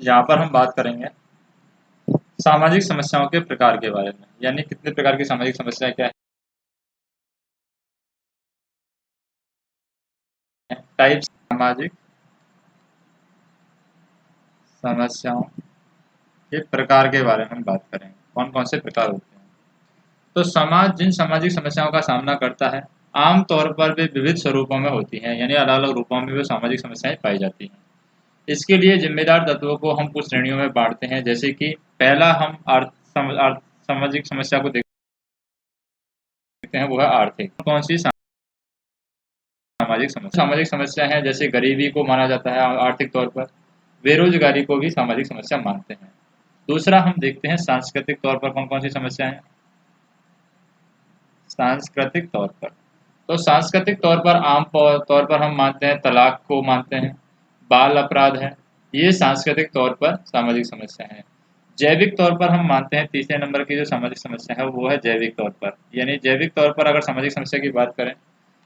यहाँ पर हम बात करेंगे सामाजिक समस्याओं के प्रकार के बारे में, यानी कितने प्रकार की सामाजिक समस्याएं क्या है, टाइप्स सामाजिक समस्याओं के प्रकार के बारे में हम बात करेंगे, कौन कौन से प्रकार होते हैं। तो समाज जिन सामाजिक समस्याओं का सामना करता है आमतौर पर वे विविध स्वरूपों में होती हैं, यानी अलग अलग रूपों में वे सामाजिक समस्याएं पाई जाती हैं। इसके लिए जिम्मेदार तत्वों को हम कुछ श्रेणियों में बांटते हैं, जैसे कि पहला हम सामाजिक समस्या को देखते हैं, वो है आर्थिक। कौन सी सामाजिक समस्या है, जैसे गरीबी को माना जाता है आर्थिक तौर पर, बेरोजगारी को भी सामाजिक समस्या मानते हैं। दूसरा हम देखते हैं सांस्कृतिक तौर पर कौन कौन सी समस्या है। सांस्कृतिक तौर पर, तो सांस्कृतिक तौर पर तौर पर हम मानते हैं तलाक को मानते हैं, बाल अपराध है, ये सांस्कृतिक तौर पर सामाजिक समस्या है। जैविक तौर पर हम मानते हैं तीसरे नंबर की जो सामाजिक समस्या है वो है जैविक तौर पर, यानी जैविक तौर पर अगर सामाजिक समस्या की बात करें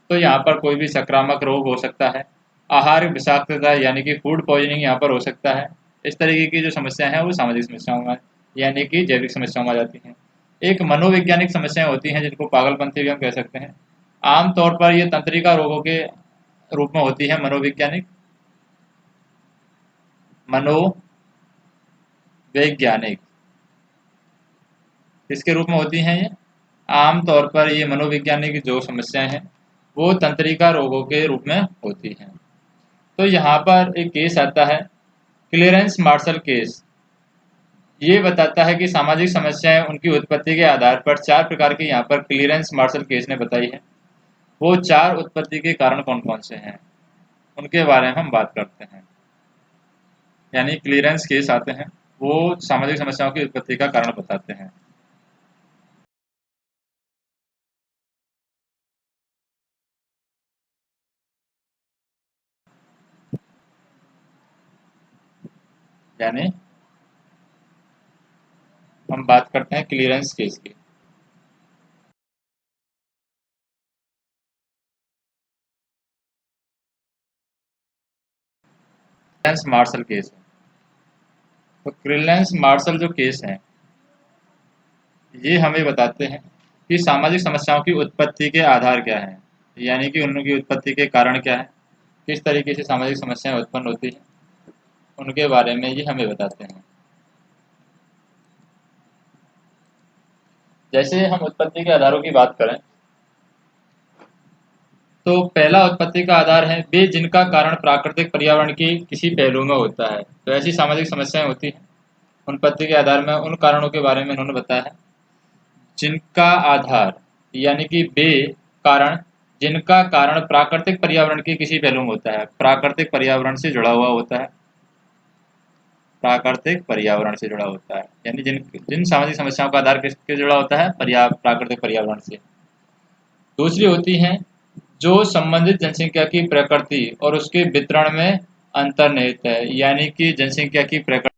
तो यहाँ पर कोई भी संक्रामक रोग हो सकता है, आहार विषाक्तता यानी कि फूड पॉइजनिंग यहाँ पर हो सकता है। इस तरीके की जो समस्या है वो सामाजिक समस्याओं में यानी कि जैविक समस्याओं में आ जाती हैं। एक मनोवैज्ञानिक समस्याएं होती हैं जिनको पागलपंथी भी हम कह सकते हैं। आमतौर पर ये तंत्रिका रोगों के रूप में होती है। मनोवैज्ञानिक किसके रूप में होती हैं ये? आमतौर पर ये मनोवैज्ञानिक जो समस्याएं हैं वो तंत्रिका रोगों के रूप में होती हैं। तो यहाँ पर एक केस आता है क्लियरेंस मार्शल केस। ये बताता है कि सामाजिक समस्याएं उनकी उत्पत्ति के आधार पर चार प्रकार की यहाँ पर क्लियरेंस मार्शल केस ने बताई है। वो चार उत्पत्ति के कारण कौन कौन से हैं उनके बारे में हम बात करते हैं। यानी क्लियरेंस केस आते हैं, वो सामाजिक समस्याओं की उत्पत्ति का कारण बताते हैं। यानी हम बात करते हैं क्लियरेंस केस की। क्लियरेंस मार्शल केस है। तो क्लियरेंस मार्शल जो केस है ये हमें बताते हैं कि सामाजिक समस्याओं की उत्पत्ति के आधार क्या है, यानी कि उनकी उत्पत्ति के कारण क्या है, किस तरीके से सामाजिक समस्याएं उत्पन्न होती हैं, उनके बारे में ये हमें बताते हैं। जैसे हम उत्पत्ति के आधारों की बात करें तो पहला उत्पत्ति का आधार है वे जिनका कारण प्राकृतिक पर्यावरण की किसी पहलू में होता है। तो ऐसी सामाजिक समस्याएं होती हैं उत्पत्ति के आधार में, उन कारणों के बारे में उन्होंने बताया है जिनका आधार यानी कि वे कारण जिनका कारण प्राकृतिक पर्यावरण के किसी पहलू में होता है, प्राकृतिक पर्यावरण से जुड़ा हुआ होता है, प्राकृतिक पर्यावरण से जुड़ा होता है, यानी जिन जिन सामाजिक समस्याओं का आधार किसके जुड़ा होता है, प्राकृतिक पर्यावरण से। दूसरी होती हैं जो संबंधित जनसंख्या की प्रकृति और उसके वितरण में अंतर्निहित है, यानी कि जनसंख्या की प्रकृति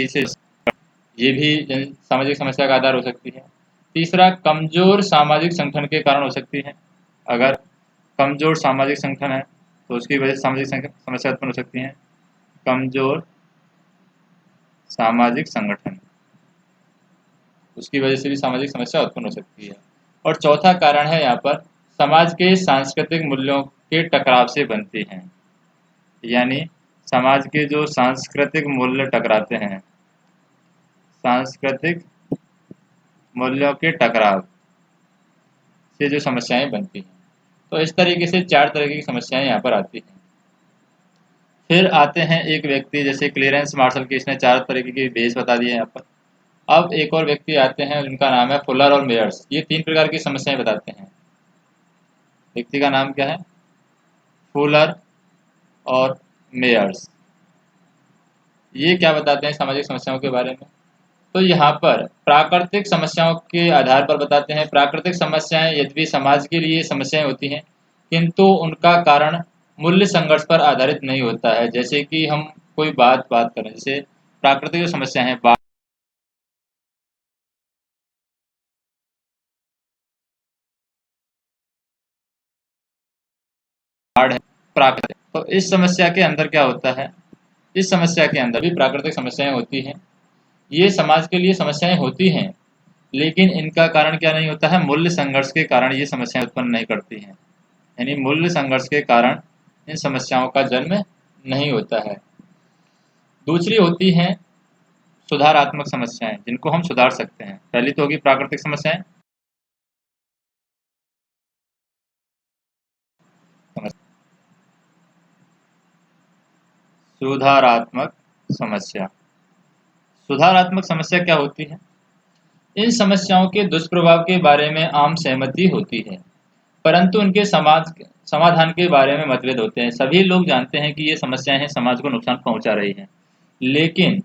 से, ये भी सामाजिक समस्या का आधार हो सकती है। तीसरा कमजोर सामाजिक संगठन के कारण हो सकती है। अगर कमजोर सामाजिक संगठन है तो उसकी वजह से सामाजिक समस्या उत्पन्न हो सकती है। कमजोर सामाजिक संगठन, उसकी वजह से भी सामाजिक समस्या उत्पन्न हो सकती है। और चौथा कारण है यहाँ पर समाज के सांस्कृतिक मूल्यों के टकराव से बनती हैं, यानी समाज के जो सांस्कृतिक मूल्य टकराते हैं, सांस्कृतिक मूल्यों के टकराव से जो समस्याएं बनती हैं। तो इस तरीके से चार तरह की समस्याएं यहाँ पर आती हैं। फिर आते हैं एक व्यक्ति, जैसे क्लियरेंस मार्शल की इसने चार तरीके की बेस बता दी है यहाँ पर। अब एक और व्यक्ति आते हैं जिनका नाम है फुलर और मेयर्स। ये तीन प्रकार की समस्याएं बताते हैं। व्यक्ति का नाम क्या है? फुलर और मेयर्स। ये क्या बताते हैं सामाजिक समस्याओं के बारे में? तो यहाँ पर प्राकृतिक समस्याओं के आधार पर बताते हैं। प्राकृतिक समस्याएं यद्यपि समाज के लिए समस्याएं होती हैं किंतु उनका कारण मूल्य संघर्ष पर आधारित नहीं होता है। जैसे कि हम कोई बात करें, जैसे प्राकृतिक जो समस्या है हार्ड है, प्राकृतिक। तो इस समस्या के अंदर क्या होता है, इस समस्या के अंदर भी प्राकृतिक समस्याएं होती हैं। ये समाज के लिए समस्याएं होती हैं, लेकिन इनका कारण क्या नहीं होता है, मूल्य संघर्ष के कारण ये समस्याएं उत्पन्न नहीं करती हैं। यानी मूल्य संघर्ष के कारण इन समस्याओं का जन्म नहीं होता है। दूसरी होती हैं सुधारात्मक समस्याएं, जिनको हम सुधार सकते हैं। पहली तो होगी प्राकृतिक समस्याएं, सुधारात्मक समस्या। सुधारात्मक समस्या क्या होती है? इन समस्याओं के दुष्प्रभाव के बारे में आम सहमति होती है, परंतु उनके समाधान के बारे में मतभेद होते हैं। सभी लोग जानते हैं कि ये समस्याएं हैं, समाज को नुकसान पहुंचा रही हैं, लेकिन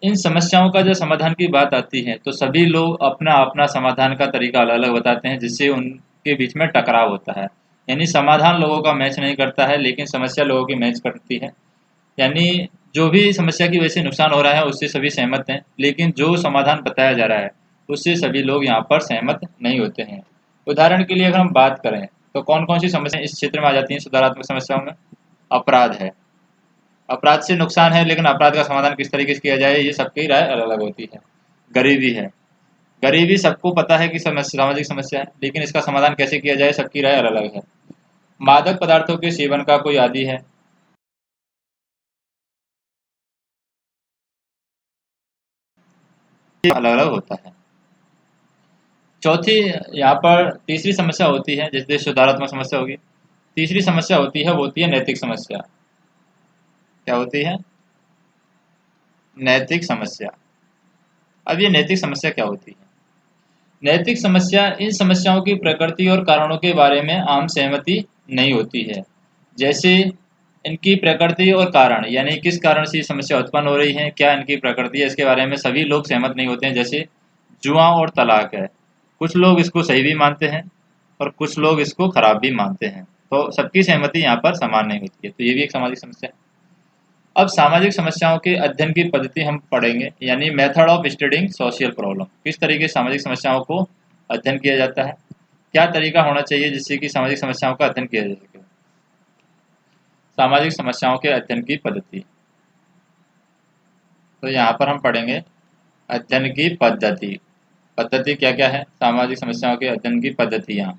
इन समस्याओं का जब समाधान की बात आती है तो सभी लोग अपना अपना समाधान का तरीका अलग अलग बताते हैं, जिससे उनके बीच में टकराव होता है। यानी समाधान लोगों का मैच नहीं करता है, लेकिन समस्या लोगों की मैच करती है। यानी जो भी समस्या की वजह से नुकसान हो रहा है उससे सभी सहमत हैं, लेकिन जो समाधान बताया जा रहा है उससे सभी लोग यहाँ पर सहमत नहीं होते हैं। उदाहरण के लिए अगर हम बात करें तो कौन कौन सी समस्याएं इस क्षेत्र में आ जाती हैं सुधारात्मक समस्याओं में? अपराध है, अपराध से नुकसान है, लेकिन अपराध का समाधान किस तरीके से किया जाए ये सबकी राय अलग अलग होती है। गरीबी है, गरीबी सबको पता है कि सामाजिक समस्या है, लेकिन इसका समाधान कैसे किया जाए सबकी राय अलग अलग है। मादक पदार्थों के सेवन का कोई आदी है, अलग अलग होता है। चौथी, यहाँ पर तीसरी समस्या होती है, जैसे सुधारात्मक समस्या होगी। तीसरी समस्या होती है, वो होती है नैतिक समस्या। क्या होती है? नैतिक समस्या। अब ये नैतिक समस्या क्या होती है? नैतिक समस्या इन समस्याओं की प्रकृति और कारणों के बारे में आम सहमति नहीं होती है। जैसे इनकी प्रकृति और कारण, यानी किस कारण से ये समस्या उत्पन्न हो रही है, क्या इनकी प्रकृति है, इसके बारे में सभी लोग सहमत नहीं होते हैं। जैसे जुआ और तलाक है, कुछ लोग इसको सही भी मानते हैं और कुछ लोग इसको खराब भी मानते हैं। तो सबकी सहमति यहाँ पर समान नहीं होती है, तो ये भी एक सामाजिक समस्या है। अब सामाजिक समस्याओं के अध्ययन की पद्धति हम पढ़ेंगे, यानी method of studying social problem. किस तरीके से सामाजिक समस्याओं को अध्ययन किया जाता है, क्या तरीका होना चाहिए जिससे कि सामाजिक समस्याओं का अध्ययन किया जा सके। सामाजिक समस्याओं के अध्ययन की पद्धति, तो यहाँ पर हम पढ़ेंगे अध्ययन की पद्धति। पद्धति क्या क्या है, सामाजिक समस्याओं के अध्ययन की पद्धतियाँ।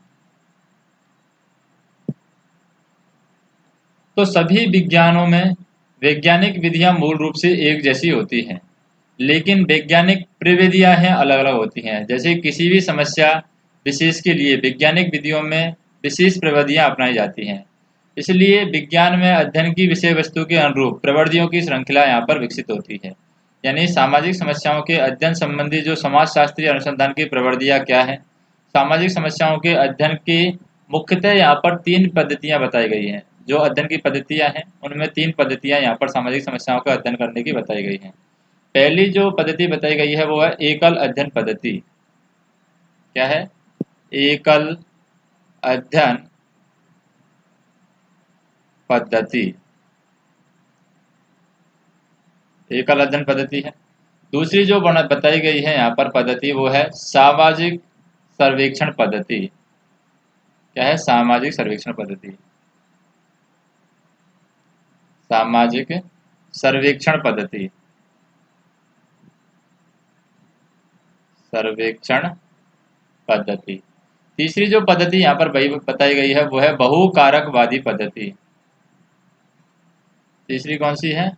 तो सभी विज्ञानों में वैज्ञानिक विधियां मूल रूप से एक जैसी होती हैं, लेकिन वैज्ञानिक प्रविधियां हैं अलग अलग होती हैं। जैसे किसी भी समस्या विशेष के लिए वैज्ञानिक विधियों में विशेष प्रविधियां अपनाई जाती हैं। इसलिए विज्ञान में अध्ययन की विषय वस्तु के अनुरूप प्रविधियों की श्रृंखला यहाँ पर विकसित होती है। यानी सामाजिक समस्याओं के अध्ययन संबंधी जो समाजशास्त्रीय अनुसंधान की प्रविधियां क्या है, सामाजिक समस्याओं के अध्ययन की मुख्यतः यहाँ पर तीन पद्धतियां बताई गई हैं। जो अध्ययन की पद्धतियां हैं उनमें तीन पद्धतियां यहाँ पर सामाजिक समस्याओं का अध्ययन करने की बताई गई हैं। पहली जो पद्धति बताई गई है वो है एकल अध्ययन पद्धति। क्या है? एकल अध्ययन पद्धति, एकल अध्ययन पद्धति है। दूसरी जो बताई गई है यहाँ पर पद्धति वो है सामाजिक सर्वेक्षण पद्धति। क्या है? सामाजिक सर्वेक्षण पद्धति, सामाजिक सर्वेक्षण पद्धति, सर्वेक्षण पद्धति। तीसरी जो पद्धति यहाँ पर बताई गई है वो है बहुकारकवादी पद्धति। तीसरी कौन सी है?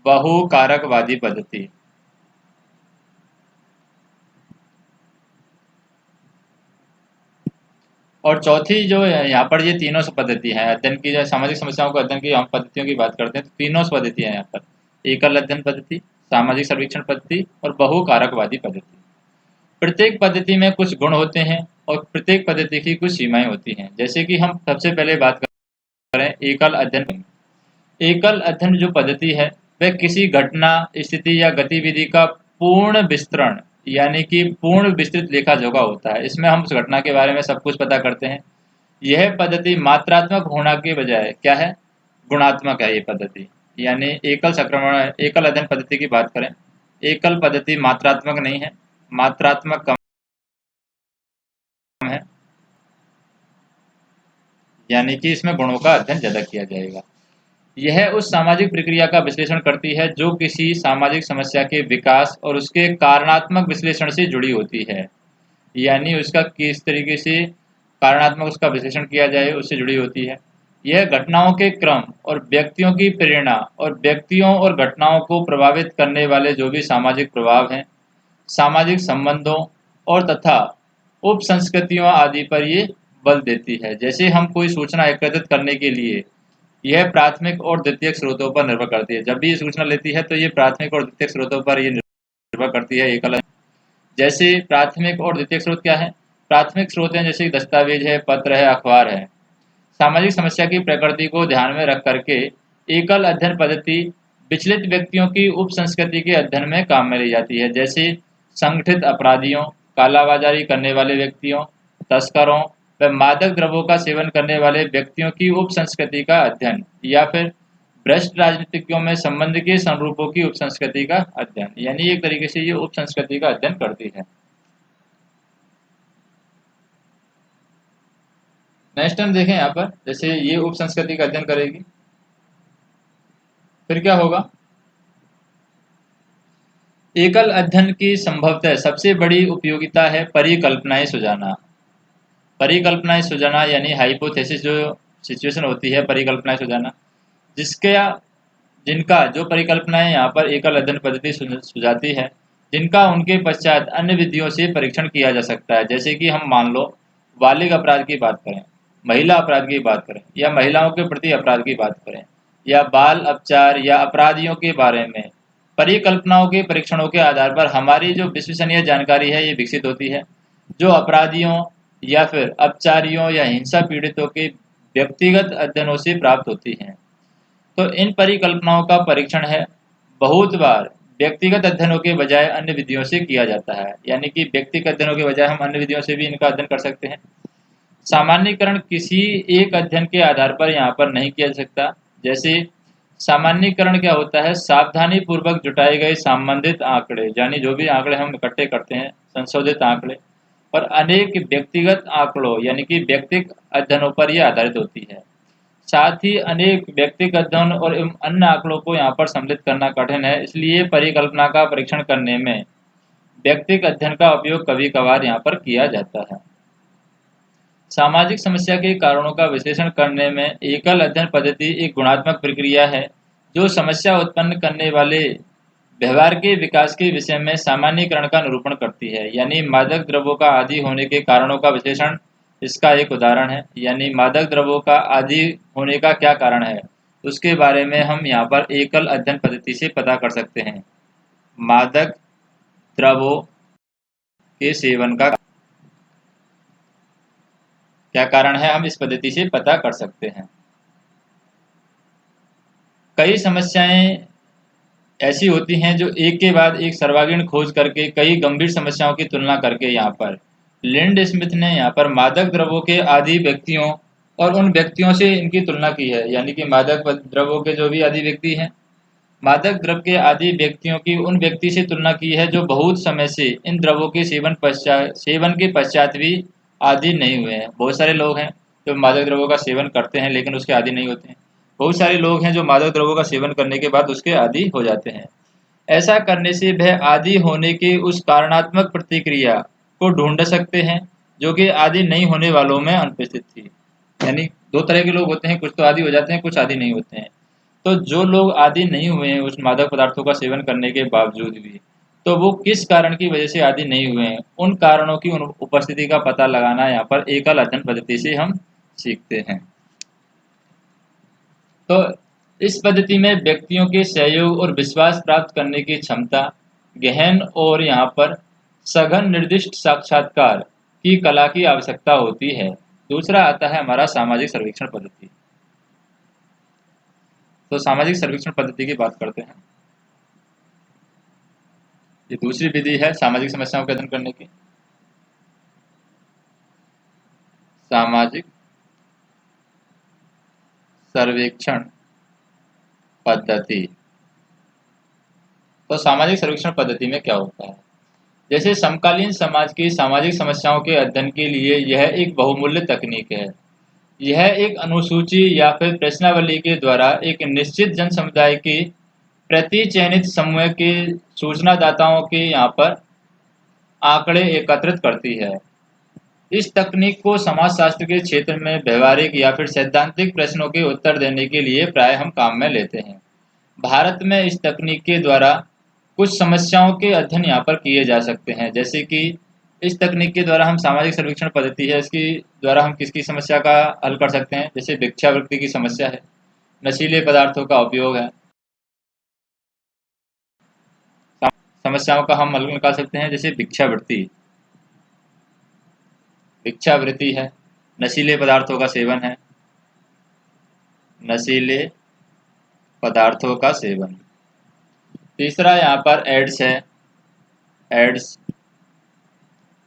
बहुकारकवादी पद्धति। और चौथी जो है यहाँ पर, ये तीनों पद्धति हैं अध्ययन की, जो सामाजिक समस्याओं को अध्ययन की हम पद्धतियों की बात करते हैं तो तीनों पद्धतियां हैं यहाँ पर, एकल अध्ययन पद्धति, सामाजिक सर्वेक्षण पद्धति और बहुकारकवादी पद्धति। प्रत्येक पद्धति में कुछ गुण होते हैं और प्रत्येक पद्धति की कुछ सीमाएं होती हैं। जैसे कि हम सबसे पहले बात करें एकल अध्ययन। एकल अध्ययन जो पद्धति है वह किसी घटना, स्थिति या गतिविधि का पूर्ण विस्तरण, यानी कि पूर्ण विस्तृत लेखा जोखा होता है। इसमें हम उस घटना के बारे में सब कुछ पता करते हैं। यह पद्धति मात्रात्मक होने के बजाय क्या है, गुणात्मक है ये पद्धति। यानी एकल अध्ययन पद्धति की बात करें, एकल पद्धति मात्रात्मक नहीं है, मात्रात्मक कम है। यानी कि इसमें गुणों का अध्ययन ज़्यादा किया जाएगा। यह उस सामाजिक प्रक्रिया का विश्लेषण करती है जो किसी सामाजिक समस्या के विकास और उसके कारणात्मक विश्लेषण से जुड़ी होती है। यानी उसका किस तरीके से कारणात्मक उसका विश्लेषण किया जाए उससे जुड़ी होती है। यह घटनाओं के क्रम और व्यक्तियों की प्रेरणा और व्यक्तियों और घटनाओं को प्रभावित करने वाले जो भी सामाजिक प्रभाव हैं, सामाजिक संबंधों और तथा उप संस्कृतियों आदि पर ये बल देती है। जैसे हम कोई सूचना एकत्रित करने के लिए यह प्राथमिक और द्वितीयक स्रोतों पर निर्भर करती है। जब भी ये सूचना लेती है तो ये प्राथमिक और द्वितीयक स्रोतों पर ये निर्भर करती है। एक अलग जैसे प्राथमिक और द्वितीयक स्रोत क्या है? प्राथमिक स्रोत हैं जैसे दस्तावेज है, पत्र है, अखबार है। सामाजिक समस्या की प्रकृति को ध्यान में रख करके एकल अध्ययन पद्धति विचलित व्यक्तियों की उप संस्कृति के अध्ययन में काम में ली जाती है। जैसे संगठित अपराधियों, कालाबाजारी करने वाले व्यक्तियों, तस्करों व मादक द्रव्यों का सेवन करने वाले व्यक्तियों की उप संस्कृति का अध्ययन, या फिर भ्रष्ट राजनीतिज्ञों में संबंध के संरूपों की उप संस्कृति का अध्ययन। यानी एक तरीके से ये उप संस्कृति का अध्ययन करती है। नेक्स्ट हम देखें यहाँ पर, जैसे ये उप संस्कृति का अध्ययन करेगी, फिर क्या होगा? एकल अध्ययन की संभवतः सबसे बड़ी उपयोगिता है परिकल्पनाएं सुझाना। परिकल्पनाएं सुझाना यानी हाइपोथेसिस जो सिचुएशन होती है, परिकल्पनाएं सुझाना, जिसके जिनका जो परिकल्पनाएं यहाँ पर एकल अध्ययन पद्धति सुझाती है, जिनका उनके पश्चात अन्य विधियों से परीक्षण किया जा सकता है। जैसे कि हम मान लो बालिग अपराध की बात करें, महिला अपराध की बात करें, या महिलाओं के प्रति अपराध की बात करें, या बाल अपचार या अपराधियों के बारे में परिकल्पनाओं के परीक्षणों के आधार पर हमारी जो विश्वसनीय जानकारी है ये विकसित होती है, जो अपराधियों या फिर अपचारियों या हिंसा पीड़ितों के व्यक्तिगत अध्ययनों से प्राप्त होती हैं। तो इन परिकल्पनाओं का परीक्षण है बहुत बार व्यक्तिगत अध्ययनों के बजाय अन्य विधियों से किया जाता है। यानी कि व्यक्तिगत अध्ययनों के बजाय हम अन्य विधियों से भी इनका अध्ययन कर सकते हैं। सामान्यीकरण किसी एक अध्ययन के आधार पर यहाँ पर नहीं किया जा सकता। जैसे सामान्यीकरण क्या होता है? सावधानी पूर्वक जुटाए गए संबंधित आंकड़े, यानी जो भी आंकड़े हम इकट्ठे करते हैं, संशोधित आंकड़े, और अनेक व्यक्तिगत आंकड़ों यानी कि व्यक्तिगत अध्ययनों पर यह आधारित होती है। साथ ही अनेक व्यक्तिगत अध्ययन और अन्य आंकड़ों को यहाँ पर सम्मिलित करना कठिन है, इसलिए परिकल्पना का परीक्षण करने में व्यक्तिगत अध्ययन का उपयोग कभी कभार यहाँ पर किया जाता है। सामाजिक समस्या के कारणों का विश्लेषण करने में एकल अध्ययन पद्धति एक गुणात्मक प्रक्रिया है जो समस्या उत्पन्न करने वाले व्यवहार के विकास के विषय में सामान्यीकरण का निरूपण करती है। यानी मादक द्रव्यों का आदी होने के कारणों का विश्लेषण इसका एक उदाहरण है। यानी मादक द्रव्यों का आदी होने का क्या कारण है उसके बारे में हम यहाँ पर एकल अध्ययन पद्धति से पता कर सकते हैं। मादक द्रव्यों के सेवन का क्या कारण है हम इस पद्धति से पता कर सकते हैं। कई समस्याएं ऐसी होती हैं जो एक के बाद एक सर्वांगीण खोज करके कई गंभीर समस्याओं की तुलना करके यहाँ पर लिंड स्मिथ ने यहाँ पर मादक द्रव्यों के आदी व्यक्तियों और उन व्यक्तियों से इनकी तुलना की है। यानी कि मादक द्रव्यों के जो भी आदी व्यक्ति हैं, मादक द्रव्य के आदी व्यक्तियों की उन व्यक्ति से तुलना की है जो बहुत समय से इन द्रव्यों के सेवन के पश्चात भी आदी नहीं हुए हैं। बहुत सारे लोग हैं जो मादक द्रव्यों का सेवन करते हैं लेकिन उसके आदी नहीं होते हैं। बहुत सारे लोग हैं जो मादक द्रव्यों का सेवन करने के बाद उसके आदी हो जाते हैं। ऐसा करने से वह आदी होने के उस कारणात्मक प्रतिक्रिया को ढूंढ सकते हैं जो कि आदी नहीं होने वालों में अनुपस्थित थी। यानी दो तरह के लोग होते हैं, कुछ तो आदी हो जाते हैं, कुछ आदी नहीं होते हैं। तो जो लोग आदी नहीं हुए हैं उस मादक पदार्थों का सेवन करने के बावजूद भी, तो वो किस कारण की वजह से आदी नहीं हुए हैं, उन कारणों की उपस्थिति का पता लगाना यहाँ पर एकल अध्ययन पद्धति से हम सीखते हैं। तो इस पद्धति में व्यक्तियों के सहयोग और विश्वास प्राप्त करने की क्षमता, गहन और यहाँ पर सघन निर्दिष्ट साक्षात्कार की कला की आवश्यकता होती है। दूसरा आता है हमारा सामाजिक सर्वेक्षण पद्धति। तो सामाजिक सर्वेक्षण पद्धति की बात करते हैं। ये दूसरी विधि है सामाजिक समस्याओं का अध्ययन करने की। सामाजिक सर्वेक्षण पद्धति। तो सामाजिक सर्वेक्षण पद्धति में क्या होता है? जैसे समकालीन समाज की सामाजिक समस्याओं के अध्ययन के लिए यह एक बहुमूल्य तकनीक है। यह एक अनुसूची या फिर प्रश्नावली के द्वारा एक निश्चित जन समुदाय के प्रति चयनित समूह के सूचनादाताओं के यहाँ पर आंकड़े एकत्रित करती है। इस तकनीक को समाजशास्त्र के क्षेत्र में व्यवहारिक या फिर सैद्धांतिक प्रश्नों के उत्तर देने के लिए प्राय हम काम में लेते हैं। भारत में इस तकनीक के द्वारा कुछ समस्याओं के अध्ययन यहाँ पर किए जा सकते हैं, जैसे कि इस तकनीक के द्वारा हम सामाजिक सर्वेक्षण पद्धति है, इसकी द्वारा हम किसकी समस्या का हल कर सकते हैं, जैसे भिक्षावृत्ति की समस्या है, नशीले पदार्थों का उपयोग है। समस्याओं का हम हल निकाल सकते हैं, जैसे भिक्षावृत्ति है, नशीले पदार्थों का सेवन है, नशीले पदार्थों का सेवन। तीसरा यहाँ पर एड्स है, एड्स,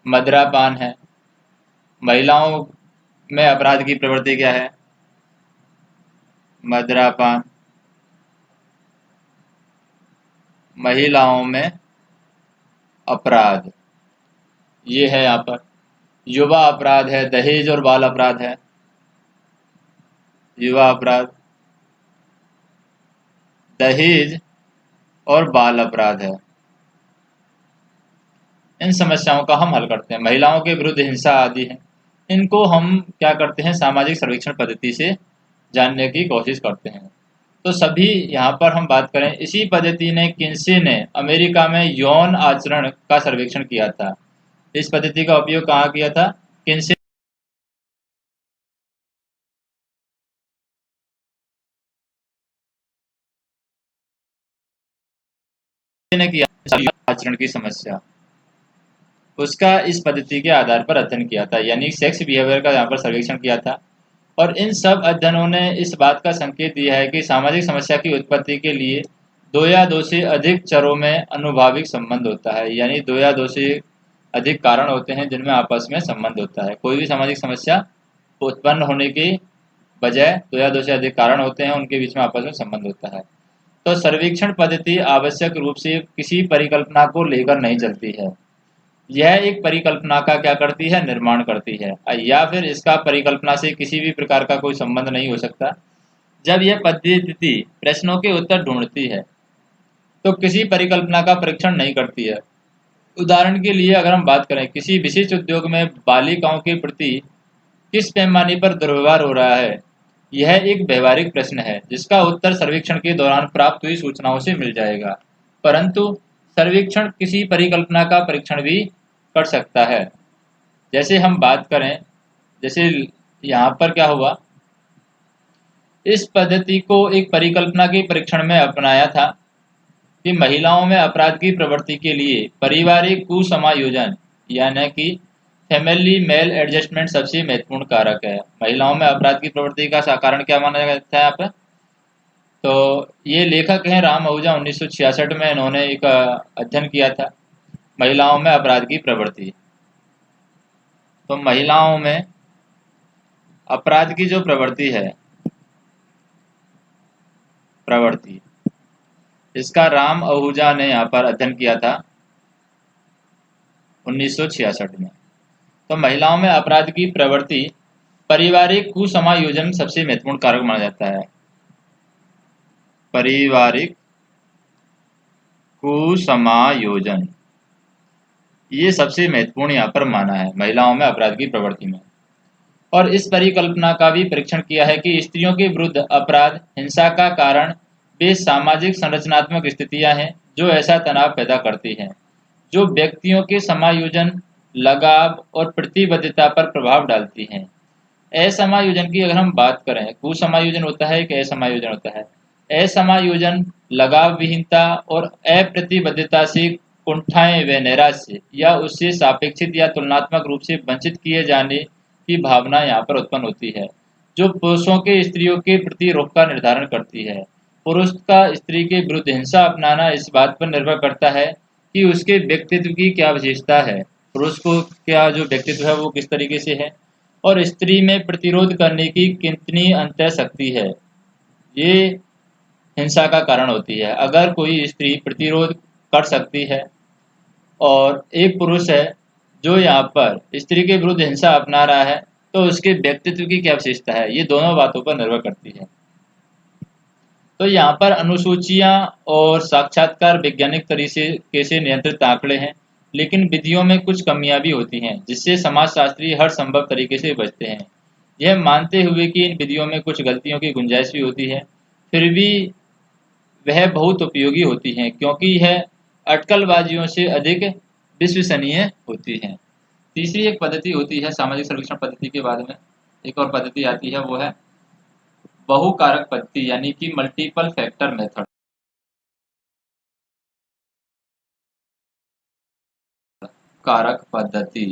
मदिरापान है। महिलाओं में अपराध की प्रवृत्ति क्या है, मदिरापान। महिलाओं में अपराध, ये है यहाँ पर। युवा अपराध है, दहेज और बाल अपराध है, युवा अपराध, दहेज और बाल अपराध है। इन समस्याओं का हम हल करते हैं। महिलाओं के विरुद्ध हिंसा आदि है, इनको हम क्या करते हैं, सामाजिक सर्वेक्षण पद्धति से जानने की कोशिश करते हैं। तो सभी यहाँ पर हम बात करें, इसी पद्धति ने किन्से ने अमेरिका में यौन आचरण का सर्वेक्षण किया था। इस पद्धति का उपयोग कहाँ किया था, किन्से ने किया, आचरण की समस्या, उसका इस पद्धति के आधार पर अध्ययन किया था, यानी सेक्स बिहेवियर का यहाँ पर सर्वेक्षण किया था। और इन सब अध्ययनों ने इस बात का संकेत दिया है कि सामाजिक समस्या की उत्पत्ति के लिए दो या दो से अधिक चरों में अनुभाविक संबंध होता है, यानी दो या दो से अधिक कारण होते हैं जिनमें आपस में संबंध होता है। कोई भी सामाजिक समस्या उत्पन्न होने की बजाय दो या दो से अधिक कारण होते हैं, उनके बीच में आपस में संबंध होता है। तो सर्वेक्षण पद्धति आवश्यक रूप से किसी परिकल्पना को लेकर नहीं चलती है, यह एक परिकल्पना का क्या करती है, निर्माण करती है, या फिर इसका परिकल्पना से किसी भी प्रकार का कोई संबंध नहीं हो सकता। जब यह पद्धति प्रश्नों के उत्तर ढूंढती है तो किसी परिकल्पना का परीक्षण नहीं करती है। उदाहरण के लिए अगर हम बात करें, किसी विशिष्ट उद्योग में बालिकाओं के प्रति किस पैमाने पर दुर्व्यवहार हो रहा है, यह एक व्यवहारिक प्रश्न है जिसका उत्तर सर्वेक्षण के दौरान प्राप्त हुई सूचनाओं से मिल जाएगा। परंतु सर्वेक्षण किसी परिकल्पना का परीक्षण भी कर सकता है। जैसे हम बात करें, जैसे यहाँ पर क्या हुआ, इस पद्धति को एक परिकल्पना के परीक्षण में अपनाया था कि महिलाओं में अपराध की प्रवृत्ति के लिए पारिवारिक कुसमायोजन यानी कि फैमिली मेल एडजस्टमेंट सबसे महत्वपूर्ण कारक है। महिलाओं में अपराध की प्रवृत्ति का कारण क्या माना जाता है यहाँ पे, तो ये लेखक हैं राम आहूजा, 1966 में इन्होंने एक अध्ययन किया था महिलाओं में अपराध की प्रवृत्ति। तो महिलाओं में अपराध की जो प्रवृत्ति इसका राम आहूजा ने यहाँ पर अध्ययन किया था 1966 में। तो महिलाओं में अपराध की प्रवृत्ति पारिवारिक कुसमायोजन सबसे महत्वपूर्ण कारक माना जाता है। पारिवारिक कुसमायोजन ये सबसे महत्वपूर्ण यहाँ पर माना है महिलाओं में अपराध की प्रवृत्ति में। और इस परिकल्पना का भी परीक्षण किया है कि स्त्रियों के विरुद्ध अपराध हिंसा का कारण वे सामाजिक संरचनात्मक स्थितियां हैं जो ऐसा तनाव पैदा करती हैं जो व्यक्तियों के समायोजन, लगाव और प्रतिबद्धता पर प्रभाव डालती हैं। असमायोजन की अगर हम बात करें, कुसमायोजन होता है, एक असमायोजन होता है। असमायोजन लगाव विहीनता और अप्रतिबद्धता से कुंठाएं व नैराश्य या उससे सापेक्षित या तुलनात्मक रूप से वंचित किए जाने की भावना यहाँ पर उत्पन्न होती है, जो पुरुषों के स्त्रियों के प्रति रुख का निर्धारण करती है। पुरुष का स्त्री के विरुद्ध हिंसा अपनाना इस बात पर निर्भर करता है कि उसके व्यक्तित्व की क्या विशेषता है, पुरुष को क्या जो व्यक्तित्व है वो किस तरीके से है, और स्त्री में प्रतिरोध करने की कितनी अंतः शक्ति है, ये हिंसा का कारण होती है। अगर कोई स्त्री प्रतिरोध कर सकती है और एक पुरुष है जो यहाँ पर स्त्री के विरुद्ध हिंसा अपना रहा है, तो उसके व्यक्तित्व की क्या विशेषता है, ये दोनों बातों पर निर्भर करती है। तो यहाँ पर अनुसूचियाँ और साक्षात्कार वैज्ञानिक तरीके से नियंत्रित आंकड़े हैं, लेकिन विधियों में कुछ कमियां भी होती हैं, जिससे समाजशास्त्री हर संभव तरीके से बचते हैं। यह मानते हुए कि इन विधियों में कुछ गलतियों की गुंजाइश भी होती है, फिर भी वह बहुत उपयोगी होती हैं, क्योंकि यह अटकलबाजियों से अधिक विश्वसनीय होती हैं। तीसरी एक पद्धति होती है सामाजिक सर्वेक्षण पद्धति के बाद में एक और पद्धति आती है, वो है बहुकारक पद्धति यानी कि मल्टीपल फैक्टर मेथड। कारक पद्धति,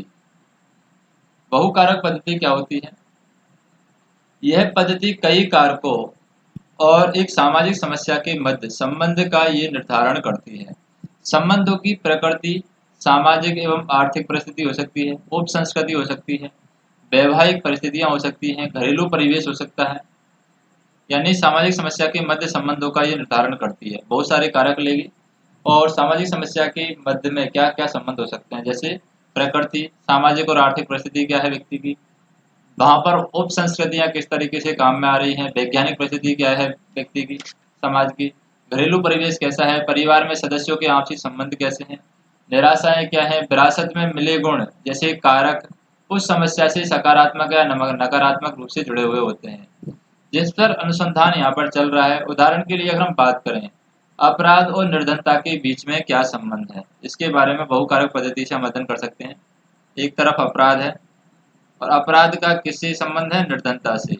बहुकारक पद्धति क्या होती है? यह पद्धति कई कारकों और एक सामाजिक समस्या के मध्य संबंध का ये निर्धारण करती है। संबंधों की प्रकृति सामाजिक एवं आर्थिक परिस्थिति हो सकती है, उप संस्कृति हो सकती है, वैवाहिक परिस्थितियां हो सकती हैं, घरेलू परिवेश हो सकता है। यानी सामाजिक समस्या के मध्य संबंधों का ये निर्धारण करती है। बहुत सारे कारक लेगी और सामाजिक समस्या के मध्य में क्या क्या संबंध हो सकते हैं, जैसे प्रकृति, सामाजिक और आर्थिक परिस्थिति क्या है व्यक्ति की, वहाँ पर उप संस्कृतियाँ किस तरीके से काम में आ रही हैं, वैज्ञानिक परिस्थिति क्या है व्यक्ति की, समाज की, घरेलू परिवेश कैसा है, परिवार में सदस्यों के आपसी संबंध कैसे हैं, निराशाएं क्या है, विरासत में मिले गुण जैसे कारक उस समस्या से सकारात्मक या नकारात्मक रूप से जुड़े हुए होते हैं, जिस पर अनुसंधान यहाँ पर चल रहा है। उदाहरण के लिए अगर हम बात करें अपराध और निर्धनता के बीच में क्या संबंध है, इसके बारे में बहुकारक पद्धति से हम अध्ययन कर सकते हैं। एक तरफ अपराध है और अपराध का किससे संबंध है, निर्धनता से।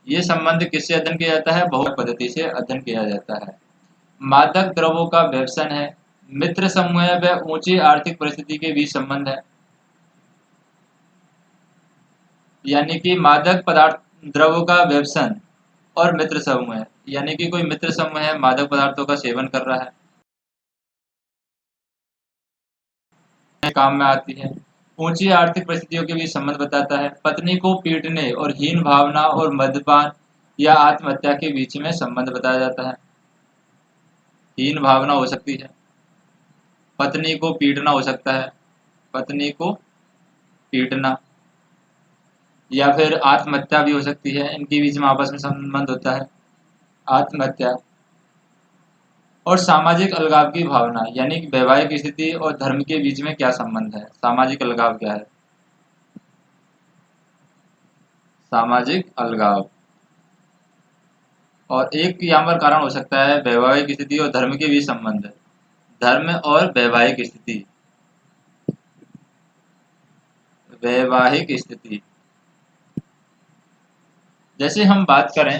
ये संबंध किससे अध्ययन किया जाता है, बहु पद्धति से अध्ययन किया जाता है। मादक द्रव्यों का व्यसन है, मित्र समूह व ऊंची आर्थिक परिस्थिति के बीच संबंध है। यानी कि मादक पदार्थ द्रव्यों का व्यसन और मित्र समूह है, यानी कि कोई मित्र समूह है मादक पदार्थों का सेवन कर रहा है, काम में आती है। ऊंची आर्थिक परिस्थितियों के बीच संबंध बताता है। पत्नी को पीटने और हीन भावना और मद्यपान या आत्महत्या के बीच में संबंध बताया जाता है। हीन भावना हो सकती है, पत्नी को पीटना हो सकता है, पत्नी को पीटना, या फिर आत्महत्या भी हो सकती है, इनके बीच में आपस में संबंध होता है, आत्महत्या। और सामाजिक अलगाव की भावना, यानी कि वैवाहिक स्थिति और धर्म के बीच में क्या संबंध है, सामाजिक अलगाव क्या है, सामाजिक अलगाव। और एक यहाँ पर कारण हो सकता है वैवाहिक स्थिति और धर्म के बीच संबंध, धर्म और वैवाहिक स्थिति, वैवाहिक स्थिति। जैसे हम बात करें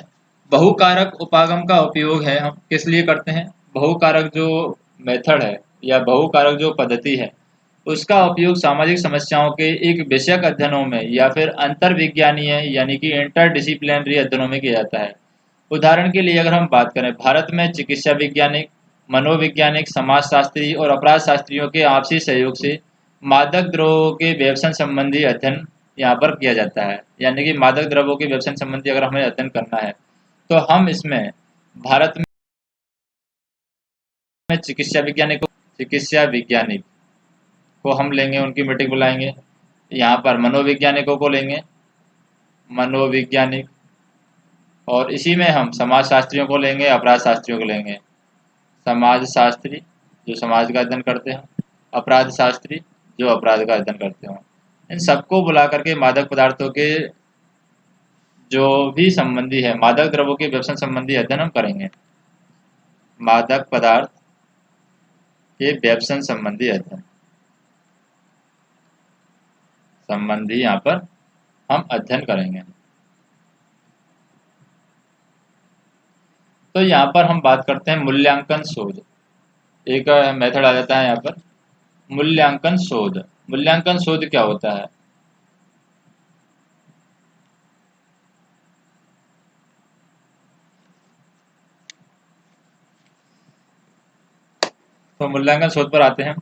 बहुकारक उपागम का उपयोग है, हम किस लिए करते हैं, बहुकारक जो मेथड है या बहुकारक जो पद्धति है उसका उपयोग सामाजिक समस्याओं के एक विषयक अध्ययनों में या फिर अंतर्विज्ञानीय यानी कि इंटरडिसिप्लिनरी अध्ययनों में किया जाता है। उदाहरण के लिए अगर हम बात करें भारत में चिकित्सा वैज्ञानिक, मनोवैज्ञानिक, समाजशास्त्री और अपराध शास्त्रियों के आपसी सहयोग से मादक द्रव्यों के व्यसन संबंधी अध्ययन यहाँ पर किया जाता है। यानी कि मादक द्रव्यों के व्यसन संबंधी अगर हमें अध्ययन करना है तो हम इसमें भारत में चिकित्सा विज्ञानिक को हम लेंगे, उनकी मीटिंग बुलाएंगे। यहाँ पर मनोवैज्ञानिकों को लेंगे, मनोवैज्ञानिक, और इसी में हम समाजशास्त्रियों को लेंगे, अपराध शास्त्रियों को लेंगे। समाज शास्त्री जो समाज का अध्ययन करते हों, अपराध शास्त्री जो अपराध का अध्ययन करते हों, इन सबको बुला करके मादक पदार्थों के जो भी संबंधी है, मादक द्रव्यों के व्यसन संबंधी अध्ययन हम करेंगे। मादक पदार्थ के व्यसन संबंधी अध्ययन संबंधी यहाँ पर हम अध्ययन करेंगे। तो यहाँ पर हम बात करते हैं मूल्यांकन शोध। एक मेथड आ जाता है यहाँ पर मूल्यांकन शोध। मूल्यांकन शोध क्या होता है? तो मूल्यांकन शोध पर आते हैं।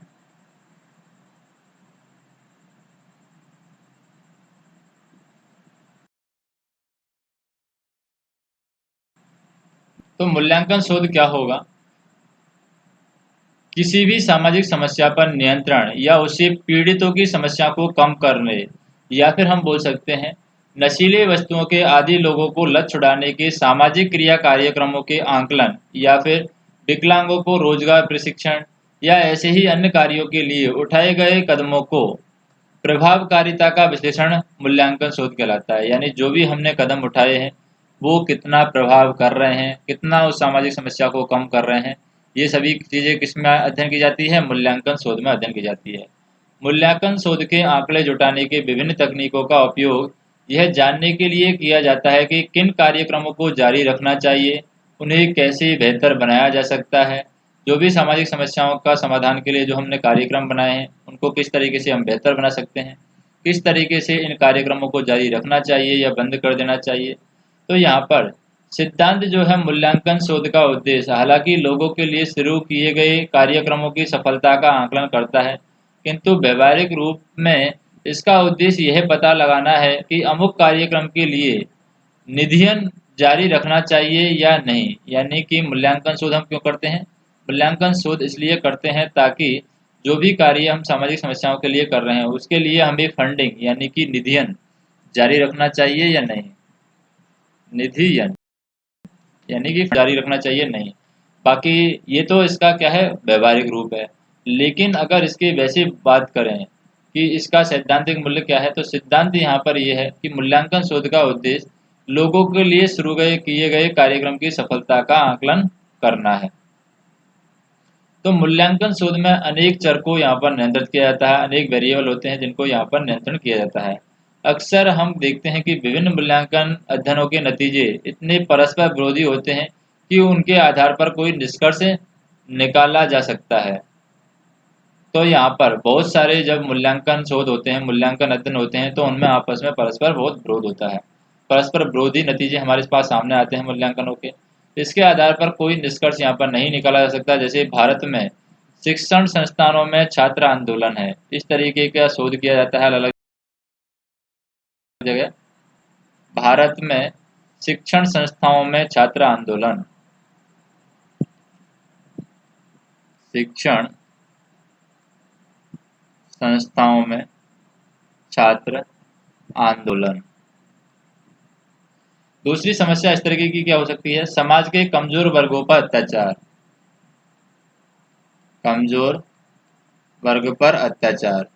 तो मूल्यांकन शोध क्या होगा? किसी भी सामाजिक समस्या पर नियंत्रण या उसे पीड़ितों की समस्या को कम करने या फिर हम बोल सकते हैं नशीले वस्तुओं के आदि लोगों को लत छुड़ाने के सामाजिक क्रिया कार्यक्रमों के आंकलन, या फिर विकलांगों को रोजगार प्रशिक्षण या ऐसे ही अन्य कार्यों के लिए उठाए गए कदमों को प्रभावकारिता का विश्लेषण मूल्यांकन शोध कहलाता है। यानी जो भी हमने कदम उठाए हैं वो कितना प्रभाव कर रहे हैं, कितना उस सामाजिक समस्या को कम कर रहे हैं, ये सभी चीज़ें किस में अध्ययन की जाती है? मूल्यांकन शोध में अध्ययन की जाती है। मूल्यांकन शोध के आंकड़े जुटाने के विभिन्न तकनीकों का उपयोग यह जानने के लिए किया जाता है कि किन कार्यक्रमों को जारी रखना चाहिए, उन्हें कैसे बेहतर बनाया जा सकता है। जो भी सामाजिक समस्याओं का समाधान के लिए जो हमने कार्यक्रम बनाए हैं उनको किस तरीके से हम बेहतर बना सकते हैं, किस तरीके से इन कार्यक्रमों को जारी रखना चाहिए या बंद कर देना चाहिए। तो यहाँ पर सिद्धांत जो है मूल्यांकन शोध का उद्देश्य हालांकि लोगों के लिए शुरू किए गए कार्यक्रमों की सफलता का आकलन करता है, किंतु व्यवहारिक रूप में इसका उद्देश्य यह पता लगाना है कि अमुक कार्यक्रम के लिए निधियन जारी रखना चाहिए या नहीं। यानी कि मूल्यांकन शोध हम क्यों करते हैं? मूल्यांकन शोध इसलिए करते हैं ताकि जो भी कार्य हम सामाजिक समस्याओं के लिए कर रहे हैं उसके लिए हमें फंडिंग यानी कि निधियन जारी रखना चाहिए या नहीं। निधियन यानी कि जारी रखना चाहिए नहीं। बाकी ये तो इसका क्या है, व्यवहारिक रूप है। लेकिन अगर इसकी वैसे बात करें कि इसका सैद्धांतिक मूल्य क्या है, तो सिद्धांत यहाँ पर यह है कि मूल्यांकन शोध का उद्देश्य लोगों के लिए शुरू किए गए कार्यक्रम की सफलता का आकलन करना है। तो मूल्यांकन शोध में अनेक चर को यहाँ पर नियंत्रित किया जाता है, अनेक वेरिएबल होते हैं जिनको यहाँ पर नियंत्रण किया जाता है। अक्सर हम देखते हैं कि विभिन्न मूल्यांकन अध्ययनों के नतीजे इतने परस्पर विरोधी होते हैं कि उनके आधार पर कोई निष्कर्ष निकाला जा सकता है। तो यहाँ पर बहुत सारे जब मूल्यांकन शोध होते हैं, मूल्यांकन अध्ययन होते हैं, तो उनमें आपस में परस्पर बहुत विरोध होता है। परस्पर विरोधी नतीजे हमारे पास सामने आते हैं मूल्यांकनों के। इसके आधार पर कोई निष्कर्ष यहाँ पर नहीं निकाला जा सकता। जैसे भारत में शिक्षण संस्थानों में छात्र आंदोलन है, इस तरीके का शोध किया जाता है अलग अलग जगह। भारत में शिक्षण संस्थाओं में छात्र आंदोलन, शिक्षण संस्थाओं में छात्र आंदोलन। दूसरी समस्या इस तरीके की क्या हो सकती है? समाज के कमजोर वर्गों पर अत्याचार, कमजोर वर्ग पर अत्याचार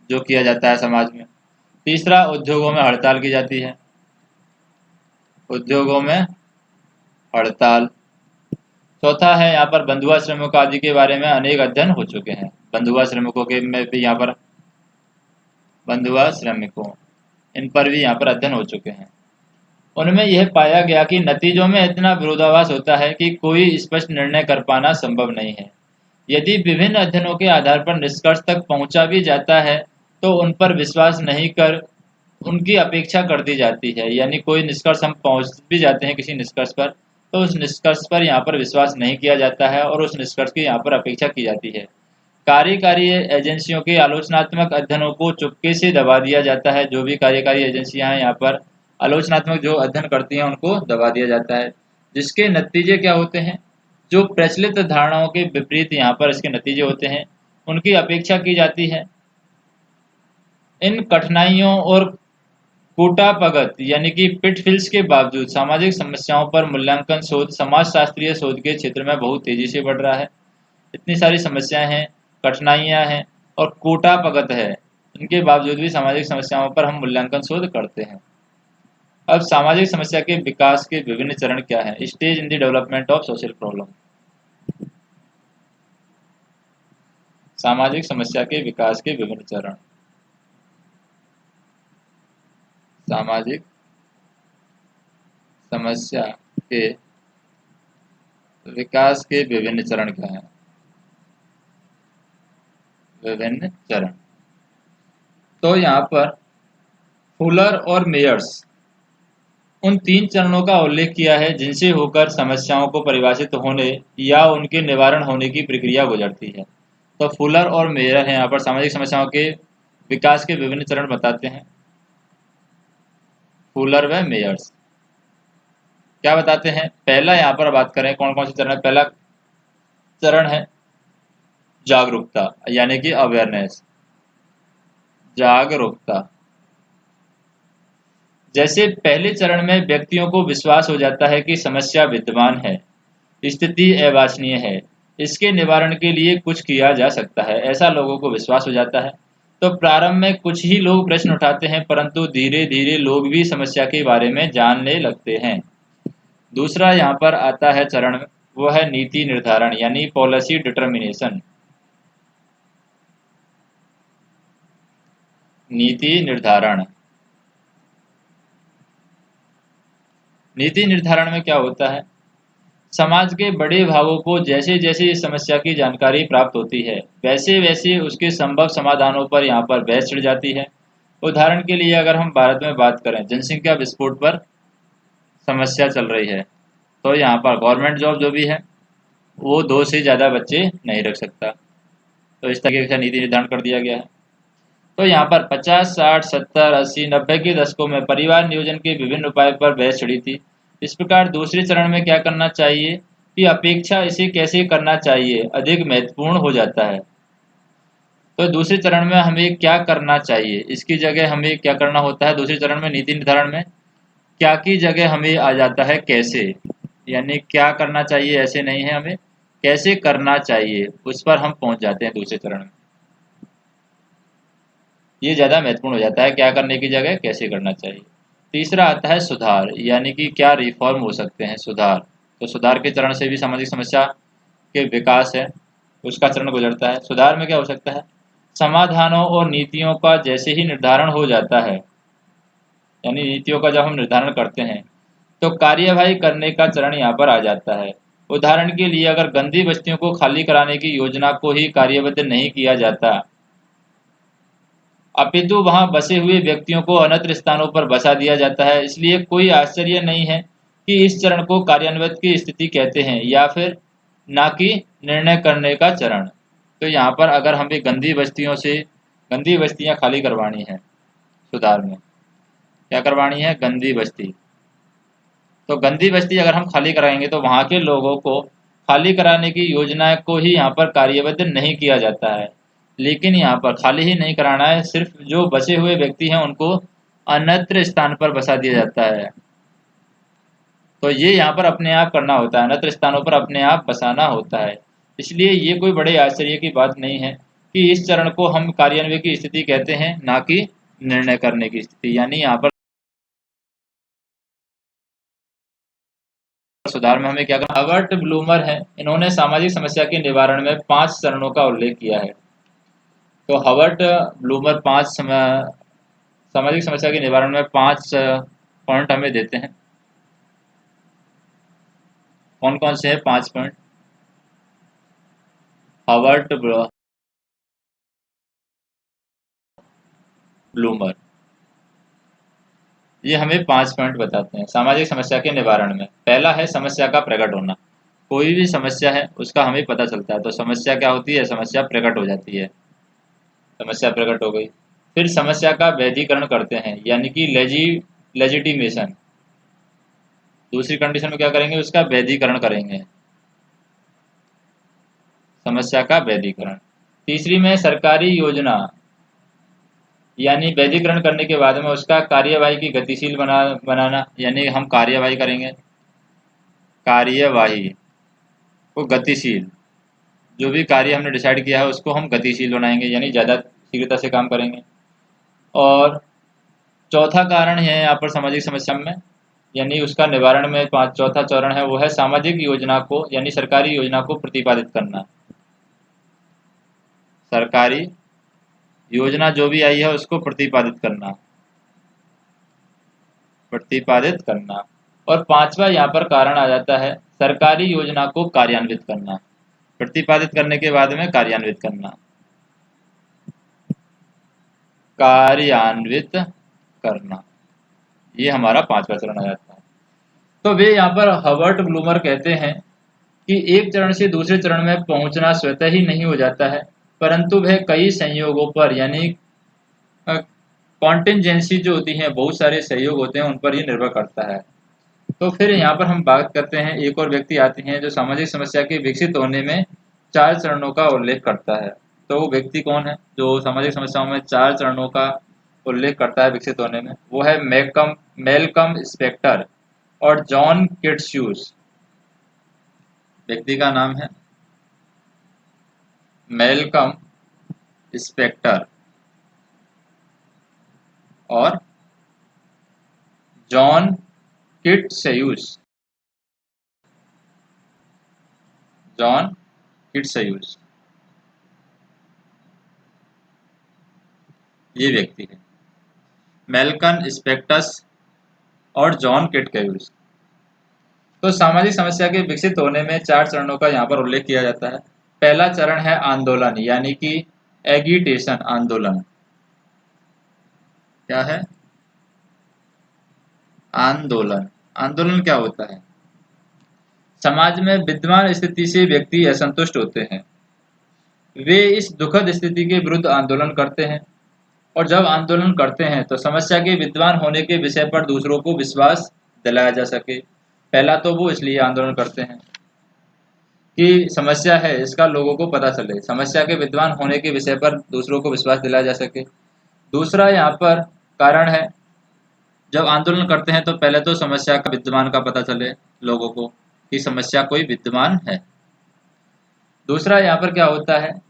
जो किया जाता है समाज में। तीसरा, उद्योगों में हड़ताल की जाती है, उद्योगों में हड़ताल। चौथा है यहाँ पर बंधुआ श्रमिकों आदि के बारे में अनेक अध्ययन हो चुके हैं। बंधुआ श्रमिकों के में भी यहाँ पर बंधुआ श्रमिकों इन पर भी यहाँ पर अध्ययन हो चुके हैं। उनमें यह पाया गया कि नतीजों में इतना विरोधाभास होता है कि कोई स्पष्ट निर्णय कर पाना संभव नहीं है। यदि विभिन्न अध्ययनों के आधार पर निष्कर्ष तक पहुंचा भी जाता है तो उन पर विश्वास नहीं कर उनकी अपेक्षा कर दी जाती है। यानी कोई निष्कर्ष हम पहुंच भी जाते हैं किसी निष्कर्ष पर, तो उस निष्कर्ष पर यहाँ पर विश्वास नहीं किया जाता है और उस निष्कर्ष की यहाँ पर अपेक्षा की जाती है। कार्यकारी एजेंसियों के आलोचनात्मक अध्ययनों को चुपके से दबा दिया जाता है। जो भी कार्यकारी एजेंसियां हैं यहाँ पर आलोचनात्मक जो अध्ययन करती हैं उनको दबा दिया जाता है, जिसके नतीजे क्या होते हैं? जो प्रचलित धारणाओं के विपरीत यहाँ पर इसके नतीजे होते हैं उनकी अपेक्षा की जाती है। इन कठिनाइयों और कूटापगत यानी कि पिटफिल्स के बावजूद सामाजिक समस्याओं पर मूल्यांकन शोध समाजशास्त्रीय शोध के क्षेत्र में बहुत तेजी से बढ़ रहा है। इतनी सारी समस्याएं हैं, कठिनाइयां हैं और कूटापगत है, इनके बावजूद भी सामाजिक समस्याओं पर हम मूल्यांकन शोध करते हैं। अब सामाजिक समस्या के विकास के विभिन्न चरण क्या हैं? Stage in the development of social problem. सामाजिक समस्या के विकास के विभिन्न चरण, सामाजिक समस्या के विकास के विभिन्न चरण क्या हैं? विभिन्न चरण। तो यहाँ पर फुलर और मेयर्स उन तीन चरणों का उल्लेख किया है जिनसे होकर समस्याओं को परिभाषित होने या उनके निवारण होने की प्रक्रिया गुजरती है। तो फुलर और मेयर हैं यहाँ पर सामाजिक समस्याओं के विकास के विभिन्न चरण बताते हैं। फुलर व मेयर्स क्या बताते हैं? पहला यहाँ पर बात करें कौन कौन से चरण है। पहला चरण है जागरूकता यानी कि अवेयरनेस, जागरूकता। जैसे पहले चरण में व्यक्तियों को विश्वास हो जाता है कि समस्या विद्यमान है, स्थिति अवांछनीय है, इसके निवारण के लिए कुछ किया जा सकता है, ऐसा लोगों को विश्वास हो जाता है। तो प्रारंभ में कुछ ही लोग प्रश्न उठाते हैं, परंतु धीरे धीरे लोग भी समस्या के बारे में जानने लगते हैं। दूसरा यहाँ पर आता है चरण, वो है नीति निर्धारण यानी पॉलिसी डिटर्मिनेशन। नीति निर्धारण, नीति निर्धारण में क्या होता है, समाज के बड़े भागों को जैसे जैसे इस समस्या की जानकारी प्राप्त होती है, वैसे वैसे उसके संभव समाधानों पर यहाँ पर बहस छिड़ जाती है। उदाहरण के लिए अगर हम भारत में बात करें, जनसंख्या विस्फोट पर समस्या चल रही है, तो यहाँ पर गवर्नमेंट जॉब जो भी है वो 2 से ज़्यादा बच्चे नहीं रख सकता। तो इस तरीके से नीति निर्धारण कर दिया गया है। तो यहाँ पर 50, 60, 70, 80, 90 के दशकों में परिवार नियोजन के विभिन्न उपाय पर बहस छिड़ी थी। इस प्रकार दूसरे चरण में क्या करना चाहिए कि अपेक्षा इसे कैसे करना चाहिए अधिक महत्वपूर्ण हो जाता है। तो दूसरे चरण में हमें क्या करना चाहिए, इसकी जगह हमें क्या करना होता है, दूसरे चरण में नीति निर्धारण में क्या की जगह हमें आ जाता है कैसे, यानी क्या करना चाहिए ऐसे नहीं है, हमें कैसे करना चाहिए उस पर हम पहुंच जाते हैं दूसरे चरण में। ये ज़्यादा महत्वपूर्ण हो जाता है, क्या करने की जगह कैसे करना चाहिए। तीसरा आता है सुधार, यानी कि क्या रिफॉर्म हो सकते हैं, सुधार। तो सुधार के चरण से भी सामाजिक समस्या के विकास है उसका चरण गुजरता है। सुधार में क्या हो सकता है, समाधानों और नीतियों का जैसे ही निर्धारण हो जाता है, यानी नीतियों का जब हम निर्धारण करते हैं तो कार्यवाही करने का चरण यहाँ पर आ जाता है। उदाहरण के लिए अगर गंदी बस्तियों को खाली कराने की योजना को ही कार्यबद्ध नहीं किया जाता, अपितु वहां बसे हुए व्यक्तियों को अनत्र स्थानों पर बसा दिया जाता है, इसलिए कोई आश्चर्य नहीं है कि इस चरण को कार्यान्वयन की स्थिति कहते हैं या फिर ना कि निर्णय करने का चरण। तो यहाँ पर अगर हमें गंदी बस्तियां खाली करवानी है, सुधार में क्या करवानी है, गंदी बस्ती। तो गंदी बस्ती अगर हम खाली कराएंगे तो वहाँ के लोगों को खाली कराने की योजना को ही यहाँ पर कार्यबद्ध नहीं किया जाता है, लेकिन यहाँ पर खाली ही नहीं कराना है, सिर्फ जो बचे हुए व्यक्ति हैं उनको अन्यत्र स्थान पर बसा दिया जाता है। तो ये यहाँ पर अपने आप करना होता है, अन्यत्र स्थानों पर अपने आप बसाना होता है। इसलिए ये कोई बड़े आश्चर्य की बात नहीं है कि इस चरण को हम कार्यान्वयन की स्थिति कहते हैं, ना कि निर्णय करने की स्थिति। यानी यहाँ पर सुधार में हमें क्या करना, हर्बर्ट ब्लूमर है, इन्होंने सामाजिक समस्या के निवारण में 5 चरणों का उल्लेख किया है। तो हर्बर्ट ब्लूमर सामाजिक समस्या के निवारण में 5 पॉइंट हमें देते हैं। कौन कौन से हैं 5 पॉइंट, हर्बर्ट ब्लूमर ये हमें 5 पॉइंट बताते हैं सामाजिक समस्या के निवारण में। पहला है समस्या का प्रकट होना। कोई भी समस्या है उसका हमें पता चलता है, तो समस्या क्या होती है, समस्या प्रकट हो जाती है, समस्या प्रकट हो गई। फिर समस्या का वैधीकरण करते हैं, यानी कि लेजिटिमेशन। दूसरी कंडीशन में क्या करेंगे, उसका वैधीकरण करेंगे, समस्या का वैधीकरण। तीसरी में सरकारी योजना, यानी वैधीकरण करने के बाद में उसका कार्यवाही की गतिशील बनाना, यानी हम कार्यवाही करेंगे, कार्यवाही को गतिशील, जो भी कार्य हमने डिसाइड किया है उसको हम गतिशील बनाएंगे, यानी ज़्यादा शीघ्रता से काम करेंगे। और चौथा कारण है यहाँ पर सामाजिक समस्या में, यानी उसका निवारण में चौथा चरण है, वो है सामाजिक योजना को यानी सरकारी योजना को प्रतिपादित करना। सरकारी योजना जो भी आई है उसको प्रतिपादित करना। और पांचवा यहाँ पर कारण आ जाता है सरकारी योजना को कार्यान्वित करना, प्रतिपादित करने के बाद में कार्यान्वित करना, कार्यान्वित करना, ये हमारा पांचवा चरण आ जाता है। तो वे यहाँ पर हर्बर्ट ब्लूमर कहते हैं कि एक चरण से दूसरे चरण में पहुंचना स्वतः ही नहीं हो जाता है, परंतु वह कई संयोगों पर, यानी कॉन्टिंजेंसी जो होती है, बहुत सारे सहयोग होते हैं, उन पर ही निर्भर करता है। तो फिर यहाँ पर हम बात करते हैं, एक और व्यक्ति आते हैं जो सामाजिक समस्या के विकसित होने में 4 चरणों का उल्लेख करता है। तो वो व्यक्ति कौन है जो सामाजिक समस्याओं में 4 चरणों का उल्लेख करता है विकसित होने में, वो है मेलकम स्पेक्टर और जॉन किट्सूस। व्यक्ति का नाम है मेलकम स्पेक्टर और जॉन किट्सूस। जॉन किट्सूस ये व्यक्ति है, मेलकम स्पेक्टस और जॉन किट्सूस। तो सामाजिक समस्या के विकसित होने में 4 चरणों का यहाँ पर उल्लेख किया जाता है। पहला चरण है आंदोलन, यानी कि एगिटेशन, आंदोलन। क्या है? आंदोलन। आंदोलन क्या होता है? समाज में विद्यमान स्थिति से व्यक्ति असंतुष्ट होते हैं, वे इस दुखद स्थिति के विरुद्ध आंदोलन करते हैं, और जब आंदोलन करते हैं तो समस्या के विद्यमान होने के विषय पर दूसरों को विश्वास दिलाया जा सके। पहला तो वो इसलिए आंदोलन करते हैं कि समस्या है इसका लोगों को पता चले, समस्या के विद्यमान होने के विषय पर दूसरों को विश्वास दिलाया जा सके। दूसरा यहाँ पर कारण है, जब आंदोलन करते हैं तो पहले तो समस्या का विद्यमान का पता चले लोगों को कि समस्या कोई विद्यमान है। दूसरा यहाँ पर क्या होता है,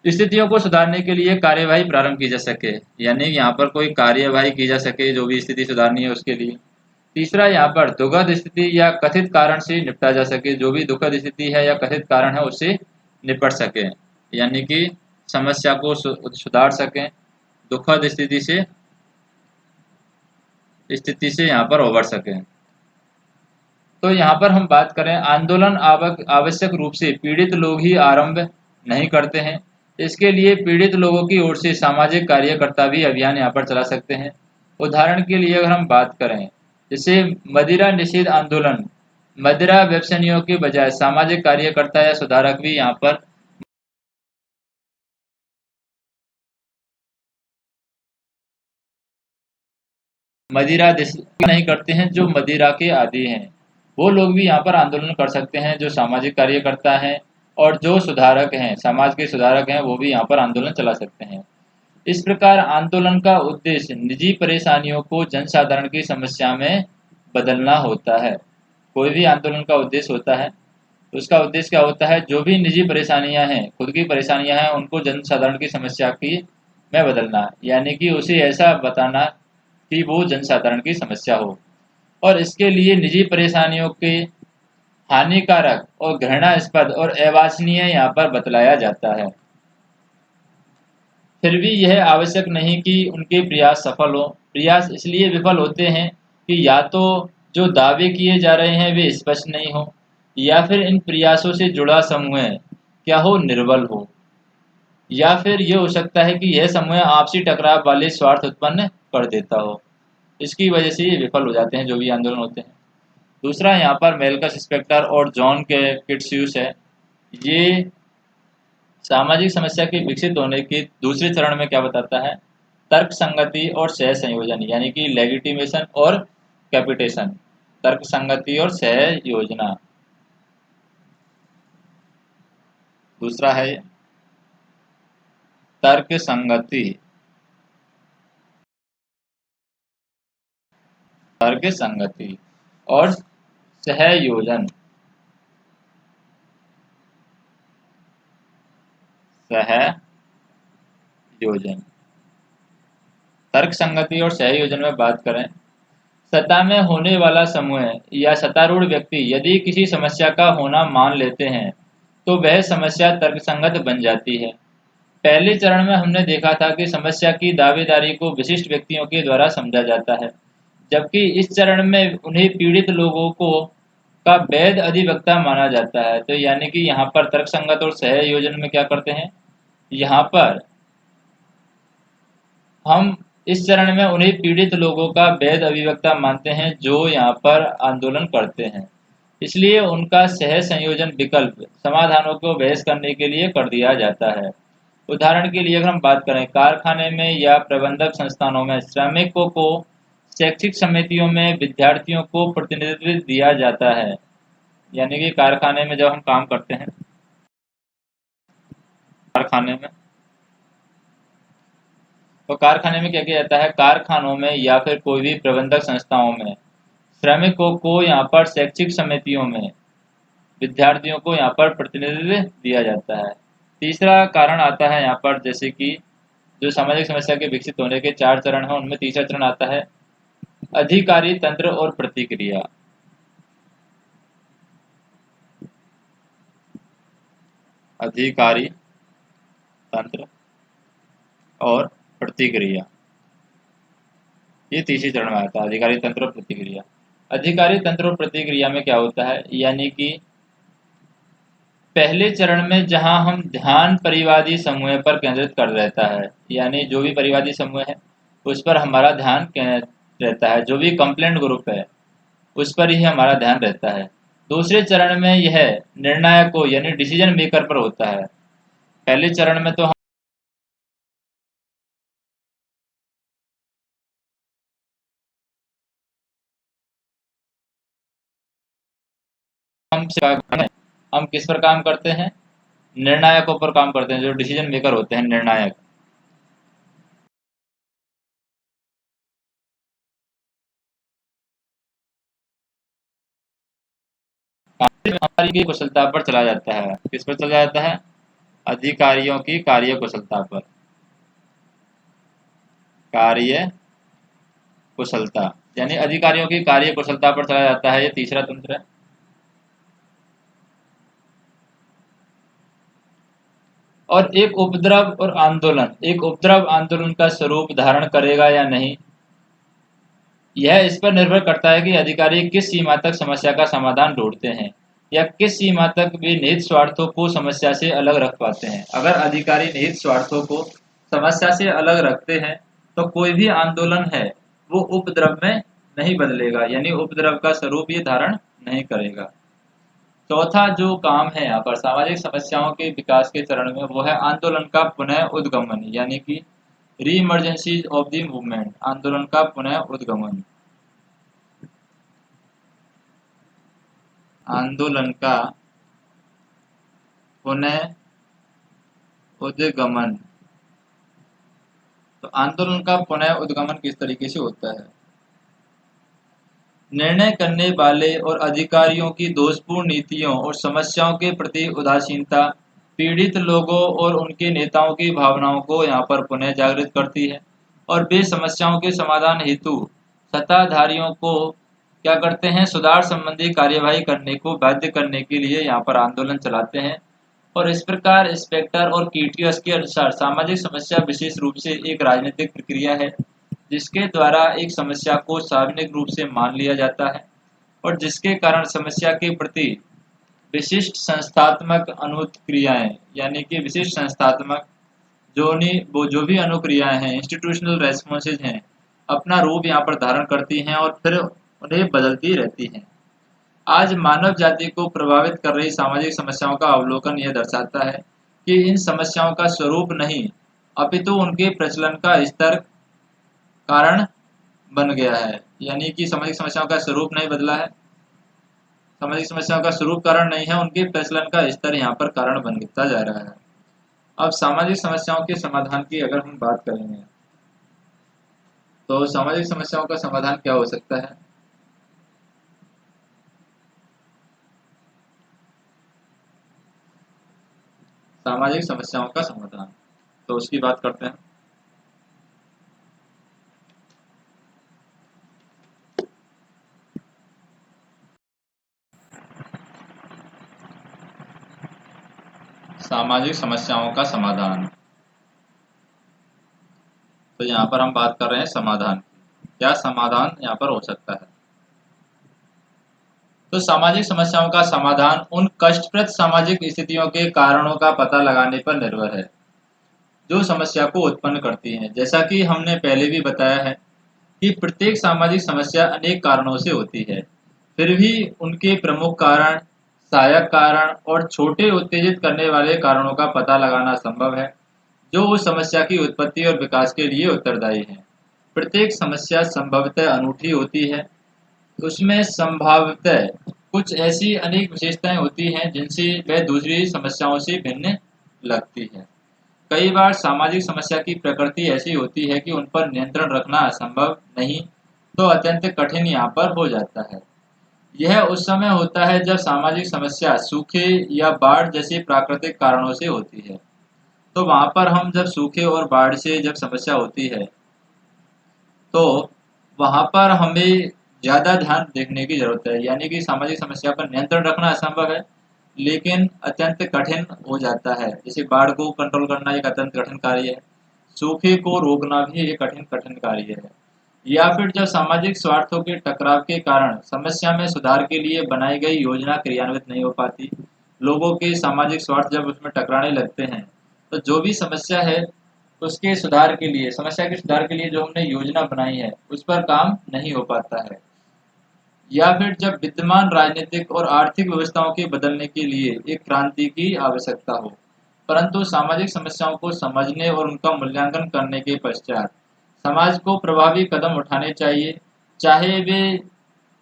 स्थितियों को सुधारने के लिए कार्यवाही प्रारंभ की जा सके, यानी यहाँ पर कोई कार्यवाही की जा सके जो भी स्थिति सुधारनी है उसके लिए। तीसरा यहाँ पर दुखद स्थिति या कथित कारण से निपटा जा सके, जो भी दुखद स्थिति है या कथित कारण है उससे निपट सके, यानी कि समस्या को सुधार सकें, दुखद स्थिति से यहाँ पर उबर सकें। तो यहाँ पर हम बात करें, आंदोलन आवश्यक रूप से पीड़ित लोग ही आरंभ नहीं करते हैं, इसके लिए पीड़ित लोगों की ओर से सामाजिक कार्यकर्ता भी अभियान यहाँ पर चला सकते हैं। उदाहरण के लिए अगर हम बात करें, जैसे मदिरा निषेध आंदोलन, मदिरा व्यवसायियों के बजाय सामाजिक कार्यकर्ता या सुधारक भी यहाँ पर मदिरा नहीं करते हैं, जो मदिरा के आदी हैं वो लोग भी यहाँ पर आंदोलन कर सकते हैं, जो सामाजिक कार्यकर्ता हैं और जो सुधारक हैं, समाज के सुधारक हैं, वो भी यहाँ पर आंदोलन चला सकते हैं। इस प्रकार आंदोलन का उद्देश्य निजी परेशानियों को जनसाधारण की समस्या में बदलना होता है। कोई भी आंदोलन का उद्देश्य होता है तो उसका उद्देश्य क्या होता है, जो भी निजी परेशानियां हैं, खुद की परेशानियां हैं, उनको जनसाधारण की समस्या की में बदलना, यानी कि उसे ऐसा बताना कि वो जनसाधारण की समस्या हो, और इसके लिए निजी परेशानियों के हानिकारक और घृणास्पद और अवांछनीय यहाँ पर बतलाया जाता है। फिर भी यह आवश्यक नहीं कि उनके प्रयास सफल हो। प्रयास इसलिए विफल होते हैं कि या तो जो दावे किए जा रहे हैं वे स्पष्ट नहीं हो, या फिर इन प्रयासों से जुड़ा समूह क्या हो, निर्बल हो, या फिर ये हो सकता है कि यह समूह आपसी टकराव वाले स्वार्थ उत्पन्न कर देता हो। इसकी वजह से ये विफल हो जाते हैं जो भी आंदोलन होते हैं। दूसरा यहाँ पर मेलकस स्पेक्टर और जॉन के किट्सूस है। ये सामाजिक समस्या के विकसित होने के दूसरे चरण में क्या बताता है, तर्क संगति और सह संयोजन, यानी कि लेगिटिमेशन और कैपिटेशन। तर्क संगति और सह योजना दूसरा है, तर्क संगति, तर्क संगति और सहयोजन, सहयोजन। तर्क संगति और सहयोजन में बात करें, सत्ता में होने वाला समूह या सत्तारूढ़ व्यक्ति यदि किसी समस्या का होना मान लेते हैं तो वह समस्या तर्कसंगत बन जाती है। पहले चरण में हमने देखा था कि समस्या की दावेदारी को विशिष्ट व्यक्तियों के द्वारा समझा जाता है, जबकि इस चरण में उन्हें पीड़ित लोगों को का वैध अधिवक्ता माना जाता है। तो यानी कि यहाँ पर तर्कसंगत और सहयोजन में क्या करते हैं, यहाँ पर हम इस चरण में उन्हें पीड़ित लोगों का वैध अभिवक्ता मानते हैं जो यहाँ पर आंदोलन करते हैं, इसलिए उनका सह संयोजन विकल्प समाधानों को बहस करने के लिए कर दिया जाता है। उदाहरण के लिए अगर हम बात करें, कारखाने में या प्रबंधक संस्थानों में श्रमिकों को शैक्षिक समितियों में विद्यार्थियों को प्रतिनिधित्व दिया जाता है, यानी कि कारखाने में जब हम काम करते हैं, कारखाने में तो कारखाने में क्या किया जाता है, कारखानों में या फिर कोई भी प्रबंधक संस्थाओं में श्रमिकों को यहाँ पर शैक्षिक समितियों में विद्यार्थियों को यहाँ पर प्रतिनिधित्व दिया जाता है। तीसरा कारण आता है यहाँ पर, जैसे कि जो सामाजिक समस्या के विकसित होने के 4 चरण हैं, उनमें तीसरा चरण आता है अधिकारी तंत्र और प्रतिक्रिया। अधिकारी तंत्र और प्रतिक्रिया, ये तीसरे चरण में आता है, अधिकारी तंत्र और प्रतिक्रिया। अधिकारी तंत्र और प्रतिक्रिया में क्या होता है, यानी कि पहले चरण में जहां हम ध्यान परिवादी समूह पर केंद्रित कर रहता है, यानी जो भी परिवादी समूह है उस पर हमारा ध्यान रहता है, जो भी कंप्लेंट ग्रुप है उस पर ही हमारा ध्यान रहता है। दूसरे चरण में यह निर्णायकों यानी डिसीजन मेकर पर होता है। पहले चरण में तो हम किस पर काम करते हैं, निर्णायकों पर काम करते हैं, जो डिसीजन मेकर होते हैं, निर्णायक। हमारी की कुशलता पर चला जाता है, किस पर चला जाता है, अधिकारियों की कार्य कुशलता पर, कार्य कुशलता यानी अधिकारियों की कार्य कुशलता पर चला जाता है, ये तीसरा तंत्र है। और एक उपद्रव और आंदोलन, एक उपद्रव आंदोलन का स्वरूप धारण करेगा या नहीं, यह इस पर निर्भर करता है कि अधिकारी किस सीमा तक समस्या का समाधान ढूंढते हैं या किस सीमा तक वे निहित स्वार्थों को समस्या से अलग रख पाते हैं। अगर अधिकारी निहित स्वार्थों को समस्या से अलग रखते हैं तो कोई भी आंदोलन है वो उपद्रव में नहीं बदलेगा, यानी उपद्रव का स्वरूप ये धारण नहीं करेगा। चौथा जो काम है यहाँ पर सामाजिक समस्याओं के विकास के चरण में, वो है आंदोलन का पुनः उद्गमन, यानी कि रीइमर्जेंसी ऑफ द मूवमेंट, आंदोलन का पुनः उद्गमन। आंदोलन का पुनः उद्गमन। तो आंदोलन का पुनः उद्गमन किस तरीके से होता है, निर्णय करने वाले और अधिकारियों की दोषपूर्ण नीतियों और समस्याओं के प्रति उदासीनता पीड़ित लोगों और उनके नेताओं की भावनाओं को यहाँ पर पुनः जागृत करती है और वे समस्याओं के समाधान हेतु सत्ताधारियों को क्या करते हैं, सुधार संबंधी कार्यवाही करने को बाध्य करने के लिए यहाँ पर आंदोलन चलाते हैं। और इस प्रकार स्पेक्टर और कीटियस के अनुसार सामाजिक समस्या विशेष रूप से एक राजनीतिक प्रक्रिया है जिसके द्वारा एक समस्या को सार्वजनिक रूप से मान लिया जाता है और जिसके कारण समस्या के प्रति विशिष्ट संस्थात्मक अनुक्रियाएं, यानी कि विशिष्ट संस्थात्मक वो जो भी अनुक्रियाएं हैं, इंस्टीट्यूशनल रेस्पॉन्सेज हैं, अपना रूप यहाँ पर धारण करती हैं और फिर उन्हें बदलती रहती हैं। आज मानव जाति को प्रभावित कर रही सामाजिक समस्याओं का अवलोकन यह दर्शाता है कि इन समस्याओं का स्वरूप नहीं अपितु उनके प्रचलन का स्तर कारण बन गया है, यानी कि सामाजिक समस्याओं का स्वरूप नहीं बदला है, सामाजिक समस्याओं का स्वरूप कारण नहीं है, उनके प्रचलन का स्तर यहाँ पर कारण बनता जा रहा है। अब सामाजिक समस्याओं के समाधान की अगर हम बात करेंगे तो सामाजिक समस्याओं का समाधान क्या हो सकता है, सामाजिक समस्याओं का समाधान, तो उसकी बात करते हैं। सामाजिक समस्याओं का समाधान, तो यहाँ पर हम बात कर रहे हैं समाधान, क्या समाधान यहाँ पर हो सकता है। तो सामाजिक समस्याओं का समाधान उन कष्टप्रद सामाजिक स्थितियों के कारणों का पता लगाने पर निर्भर है जो समस्या को उत्पन्न करती हैं। जैसा कि हमने पहले भी बताया है कि प्रत्येक सामाजिक समस्या अनेक कारणों से होती है, फिर भी उनके प्रमुख कारण, सहायक कारण और छोटे उत्तेजित करने वाले कारणों का पता लगाना संभव है जो उस समस्या की उत्पत्ति और विकास के लिए उत्तरदायी हैं। प्रत्येक समस्या संभवतः अनूठी होती है, उसमें संभाव्यतः कुछ ऐसी अनेक विशेषताएं होती हैं जिनसे वह दूसरी समस्याओं से भिन्न लगती है। कई बार सामाजिक समस्या की प्रकृति ऐसी होती है कि उन पर नियंत्रण रखना असंभव नहीं तो अत्यंत कठिन यहाँ पर हो जाता है। यह उस समय होता है जब सामाजिक समस्या सूखे या बाढ़ जैसे प्राकृतिक कारणों से होती है। तो वहां पर हम जब सूखे और बाढ़ से जब समस्या होती है तो वहां पर हमें ज़्यादा ध्यान देखने की ज़रूरत है। यानी कि सामाजिक समस्या पर नियंत्रण रखना असंभव है, लेकिन अत्यंत कठिन हो जाता है। जैसे बाढ़ को कंट्रोल करना एक अत्यंत कठिन कार्य है, सूखे को रोकना भी एक कठिन कठिन कार्य है। या फिर जब सामाजिक स्वार्थों के टकराव के कारण समस्या में सुधार के लिए बनाई गई योजना क्रियान्वित नहीं हो पाती। लोगों के सामाजिक स्वार्थ जब उसमें टकराने लगते हैं, तो जो भी समस्या है उसके सुधार के लिए समस्या के सुधार के लिए जो हमने योजना बनाई है उस पर काम नहीं हो पाता है। या फिर जब विद्यमान राजनीतिक और आर्थिक व्यवस्थाओं के बदलने के लिए एक क्रांति की आवश्यकता हो, परंतु सामाजिक समस्याओं को समझने और उनका मूल्यांकन करने के पश्चात समाज को प्रभावी कदम उठाने चाहिए, चाहे वे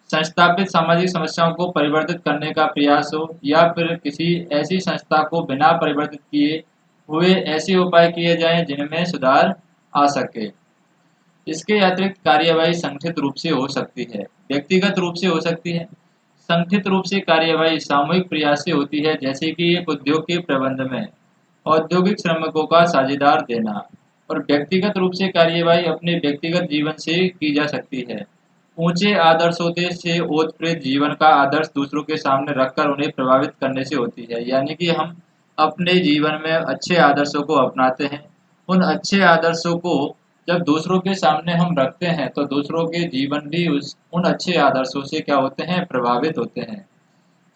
संस्थापित सामाजिक समस्याओं को परिवर्तित करने का प्रयास हो या फिर किसी ऐसी संस्था को बिना परिवर्तित किए हुए ऐसे उपाय किए जाएं जिनमें सुधार आ सके। इसके अतिरिक्त कार्यवाही संगठित रूप से हो सकती है, व्यक्तिगत रूप से हो सकती है। संगठित रूप से कार्यवाही सामूहिक प्रयास से होती है, जैसे कि एक उद्योग के प्रबंध में औद्योगिक श्रमिकों का साझेदार देना। और व्यक्तिगत रूप से कार्यवाही अपने व्यक्तिगत जीवन से की जा सकती है। ऊंचे आदर्शों से ओतप्रोत जीवन का आदर्श दूसरों के सामने रखकर उन्हें प्रभावित करने से होती है। यानी कि हम अपने जीवन में अच्छे आदर्शों को अपनाते हैं, उन अच्छे आदर्शों को जब दूसरों के सामने हम रखते हैं तो दूसरों के जीवन भी उस उन अच्छे आदर्शों से क्या होते हैं, प्रभावित होते हैं।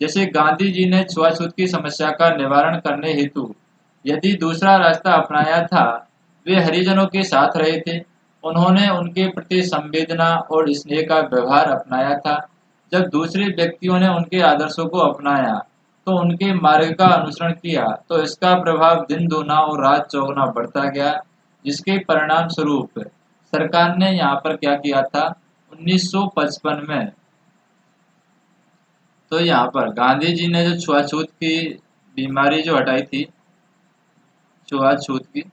जैसे गांधी जी ने छुआछूत की समस्या का निवारण करने हेतु यदि दूसरा रास्ता अपनाया था, वे हरिजनों के साथ रहे थे। उन्होंने उनके प्रति संवेदना और स्नेह का व्यवहार अपनाया था। जब दूसरे व्यक्तियों ने उनके आदर्शों को अपनाया तो उनके मार्ग का अनुसरण किया तो इसका प्रभाव दिन दूना और रात चौगुना बढ़ता गया, जिसके परिणाम स्वरूप सरकार ने यहाँ पर क्या किया था 1955 में। तो यहाँ पर गांधी जी ने जो छुआछूत की बीमारी जो हटाई थी, छुआछूत की,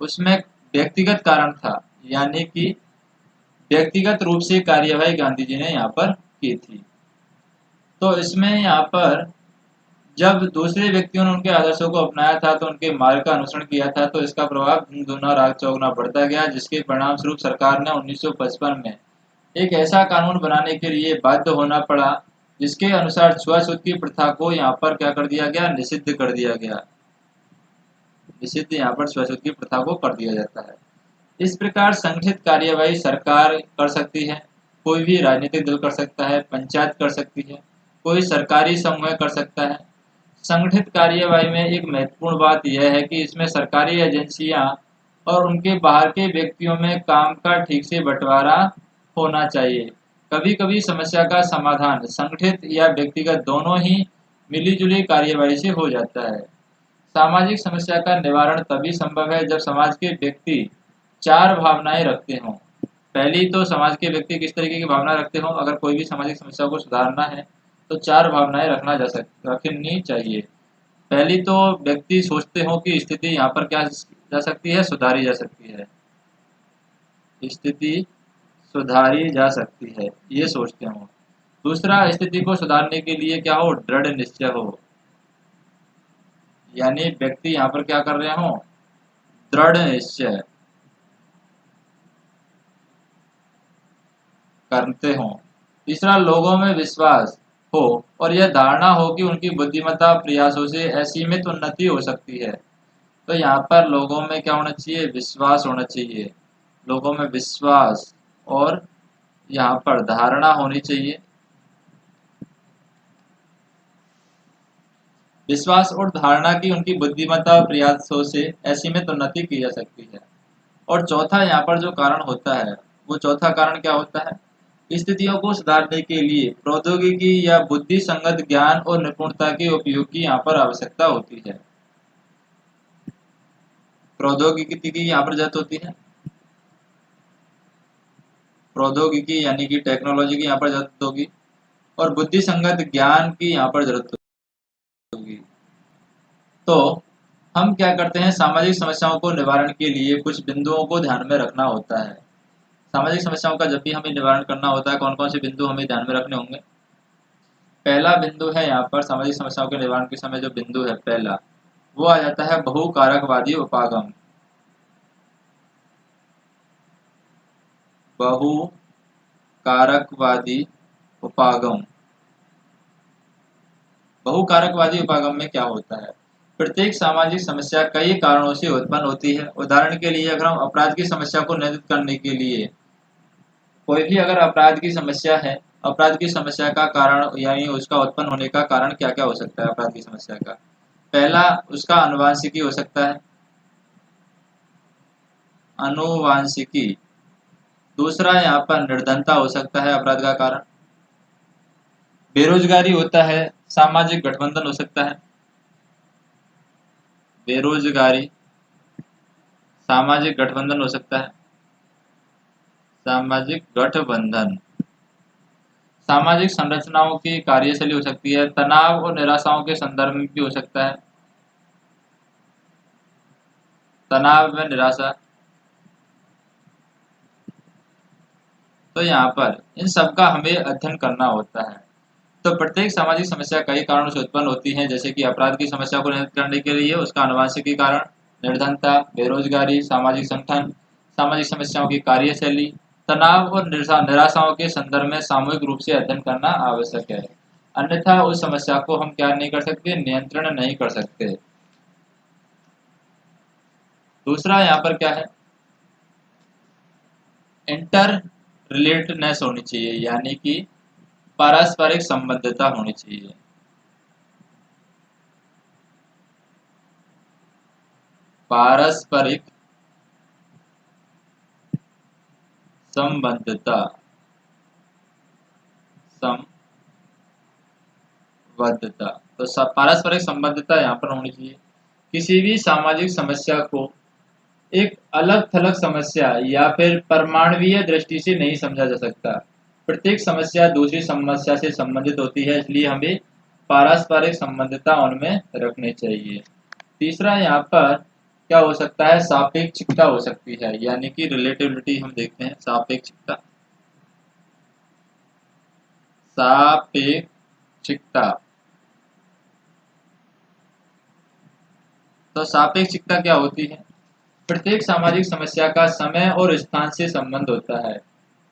उसमें व्यक्तिगत कारण था। यानी कि व्यक्तिगत रूप से कार्यवाही गांधी जी ने यहाँ पर की थी। तो इसमें यहाँ पर जब दूसरे व्यक्तियों ने उनके आदर्शों को अपनाया था तो उनके मार्ग का अनुसरण किया था तो इसका प्रभाव दिन दूना रात चौगुना बढ़ता गया, जिसके परिणाम स्वरूप सरकार ने 1955 में एक ऐसा कानून बनाने के लिए बाध्य होना पड़ा जिसके अनुसार छुआछूत की प्रथा को यहाँ पर क्या कर दिया गया, निषिद्ध कर दिया गया। निषिद्ध यहाँ पर छुआछूत की प्रथा को कर दिया जाता है। इस प्रकार संगठित कार्यवाही सरकार कर सकती है, कोई भी राजनीतिक दल कर सकता है, पंचायत कर सकती है, कोई सरकारी समूह कर सकता है। संगठित कार्यवाही में एक महत्वपूर्ण बात यह है कि इसमें सरकारी एजेंसियां और उनके बाहर के व्यक्तियों में काम का ठीक से बंटवारा होना चाहिए। कभी कभी समस्या का समाधान संगठित या व्यक्तिगत दोनों ही मिलीजुली कार्यवाही से हो जाता है। सामाजिक समस्या का निवारण तभी संभव है जब समाज के व्यक्ति चार भावनाएं रखते हों। पहली तो समाज के व्यक्ति किस तरीके की भावना रखते हों, अगर कोई भी सामाजिक समस्या को सुधारना है तो चार भावनाएं रखनी चाहिए। पहली तो व्यक्ति सोचते हो कि स्थिति यहाँ पर क्या जा सकती है, सुधारी जा सकती है, स्थिति सुधारी जा सकती है, ये सोचते हो। दूसरा, स्थिति को सुधारने के लिए क्या हो, दृढ़ निश्चय हो। यानी व्यक्ति यहाँ पर क्या कर रहे हो, दृढ़ निश्चय करते हो। तीसरा, लोगों में विश्वास हो और यह धारणा हो कि उनकी बुद्धिमत्ता प्रयासों से असीमित उन्नति हो सकती है। तो यहाँ पर लोगों में क्या होना चाहिए, विश्वास होना चाहिए। लोगों में विश्वास और यहाँ पर धारणा होनी चाहिए। विश्वास और धारणा की उनकी बुद्धिमत्ता और प्रयासों से असीमित उन्नति की जा सकती है। और चौथा यहाँ पर जो कारण होता है, वो चौथा कारण क्या होता है, स्थितियों को सुधारने के लिए प्रौद्योगिकी या बुद्धि संगत ज्ञान और निपुणता के उपयोग की यहाँ पर आवश्यकता होती है। प्रौद्योगिकी की यहाँ पर जरूरत होती है, प्रौद्योगिकी यानी कि टेक्नोलॉजी की यहाँ पर जरूरत होगी और बुद्धि संगत ज्ञान की यहाँ पर जरूरत होगी। तो हम क्या करते हैं, सामाजिक समस्याओं को निवारण के लिए कुछ बिंदुओं को ध्यान में रखना होता है। सामाजिक समस्याओं का जब भी हमें निवारण करना होता है, कौन कौन से बिंदु हमें ध्यान में रखने होंगे। पहला बिंदु है यहाँ पर सामाजिक समस्याओं के निवारण के समय जो बिंदु है पहला, वो आ जाता है बहुकारकवादी उपागम। बहुकारकवादी उपागम। बहुकारकवादी उपागम में क्या होता है, प्रत्येक सामाजिक समस्या कई कारणों से उत्पन्न होती है। उदाहरण के लिए अगर हम अपराध की समस्या को नियंत्रित करने के लिए, कोई भी अगर अपराध की समस्या है, अपराध की समस्या का कारण यानी उसका उत्पन्न होने का कारण क्या क्या हो सकता है अपराध की समस्या का। पहला उसका अनुवांशिकी हो सकता है, अनुवांशिकी। दूसरा यहाँ पर निर्धनता हो सकता है अपराध का कारण। बेरोजगारी होता है, सामाजिक गठबंधन हो सकता है। बेरोजगारी, सामाजिक गठबंधन हो सकता है। सामाजिक गठबंधन, सामाजिक संरचनाओं की कार्यशैली हो सकती है। तनाव और निराशाओं के संदर्भ में भी हो सकता है, तनाव में निराशा। तो यहाँ पर इन सब का हमें अध्ययन करना होता है। तो प्रत्येक सामाजिक समस्या कई कारणों से उत्पन्न होती है, जैसे कि अपराध की समस्या को नियंत्रित करने के लिए उसका अनुवांशिकी कारण, निर्धनता, बेरोजगारी, सामाजिक संगठन, सामाजिक समस्याओं की कार्यशैली, तनाव और निराशाओं के संदर्भ में सामूहिक रूप से अध्ययन करना आवश्यक है। अन्यथा उस समस्या को हम क्या नहीं कर सकते, नियंत्रण नहीं कर सकते। दूसरा यहाँ पर क्या है, इंटर रिलेटेडनेस होनी चाहिए, यानी कि पारस्परिक संबद्धता होनी चाहिए। पारस्परिक संबद्धता, संबद्धता। तो पारस्परिक संबद्धता यहाँ पर होनी चाहिए। किसी भी सामाजिक समस्या को एक अलग थलग समस्या या फिर परमाणुीय दृष्टि से नहीं समझा जा सकता। प्रत्येक समस्या दूसरी समस्या से संबंधित होती है, इसलिए हमें पारस्परिक संबद्धता उनमें रखनी चाहिए। तीसरा यहाँ पर क्या हो सकता है, सापेक्षिकता हो सकती है, यानी कि रिलेटिविटी हम देखते हैं। सापेक्षिकता, सापेक्षिकता। तो सापेक्षिकता क्या होती है, प्रत्येक सामाजिक समस्या का समय और स्थान से संबंध होता है।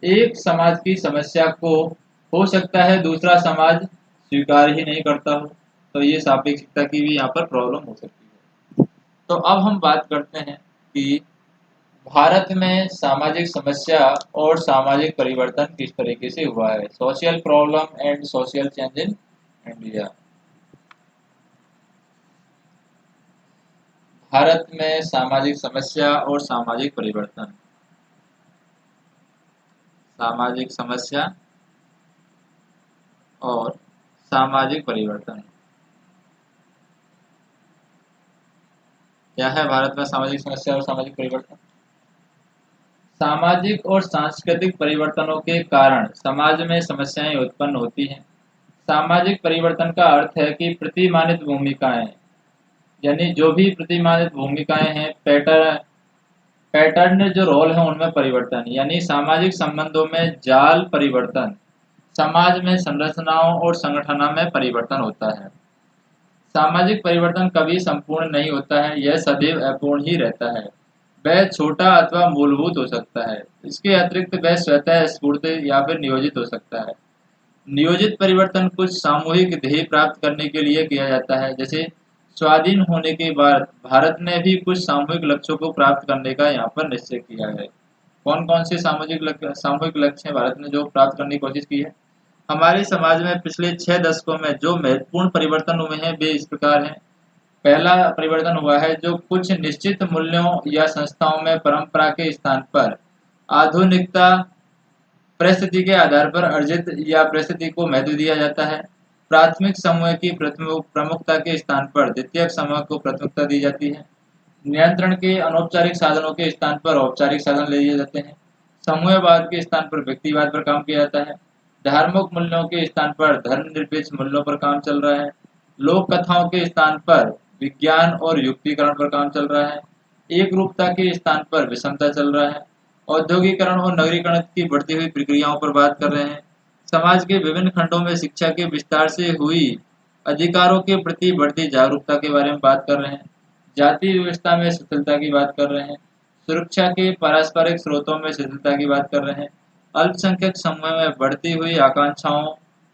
एक समाज की समस्या को हो सकता है दूसरा समाज स्वीकार ही नहीं करता हो, तो ये सापेक्षिकता की भी यहाँ पर प्रॉब्लम हो सकती है। तो अब हम बात करते हैं कि भारत में सामाजिक समस्या और सामाजिक परिवर्तन किस तरीके से हुआ है। Social problem and social change in India. Bharat में सामाजिक समस्या और सामाजिक परिवर्तन, सामाजिक समस्या और सामाजिक परिवर्तन। क्या है भारत में सामाजिक समस्या और सामाजिक परिवर्तन। सामाजिक और सांस्कृतिक परिवर्तनों के कारण समाज में समस्याएं उत्पन्न होती हैं। सामाजिक परिवर्तन का अर्थ है कि प्रतिमानित भूमिकाएं, यानी जो भी प्रतिमानित भूमिकाएं हैं, पैटर्न जो रोल है उनमें परिवर्तन, यानी सामाजिक संबंधों में जाल परिवर्तन, समाज में संरचनाओं और संगठनों में परिवर्तन होता है। सामाजिक परिवर्तन कभी संपूर्ण नहीं होता है, यह सदैव अपूर्ण ही रहता है। वह छोटा अथवा मूलभूत हो सकता है। इसके अतिरिक्त वह स्वतः स्फूर्त या फिर नियोजित हो सकता है। नियोजित परिवर्तन कुछ सामूहिक ध्येय प्राप्त करने के लिए किया जाता है। जैसे स्वाधीन होने के बाद भारत ने भी कुछ सामूहिक लक्ष्यों को प्राप्त करने का यहाँ पर निश्चय किया है। कौन कौन से सामूहिक लक्ष्य हैं भारत ने जो प्राप्त करने की कोशिश की है। हमारे समाज में पिछले 6 दशकों में जो महत्वपूर्ण परिवर्तन हुए हैं वे इस प्रकार हैं। पहला परिवर्तन हुआ है जो कुछ निश्चित मूल्यों या संस्थाओं में परंपरा के स्थान पर आधुनिकता परिस्थिति के आधार पर अर्जित या परिस्थिति को महत्व दिया जाता है। प्राथमिक समूह की प्रमुखता के स्थान पर द्वितीयक समूह को प्राथमिकता दी जाती है। नियंत्रण के अनौपचारिक साधनों के स्थान पर औपचारिक साधन ले लिए जाते हैं। समूहवाद के स्थान पर व्यक्तिवाद पर काम किया जाता है। धार्मिक मूल्यों के स्थान पर धर्मनिरपेक्ष मूल्यों पर काम चल रहा है। लोक कथाओं के स्थान पर विज्ञान और युक्तिकरण पर काम चल रहा है। एक रूपता के स्थान पर विषमता चल रहा है। औद्योगिकरण और नगरीकरण की बढ़ती हुई प्रक्रियाओं पर बात कर रहे हैं। समाज के विभिन्न खंडों में शिक्षा के विस्तार से हुई अधिकारों के प्रति बढ़ती जागरूकता के बारे में बात कर रहे हैं। जाति व्यवस्था में शिथिलता की बात कर रहे हैं। सुरक्षा के पारस्परिक स्रोतों में शिथिलता की बात कर रहे हैं। अल्पसंख्यक समूह में बढ़ती हुई आकांक्षाओं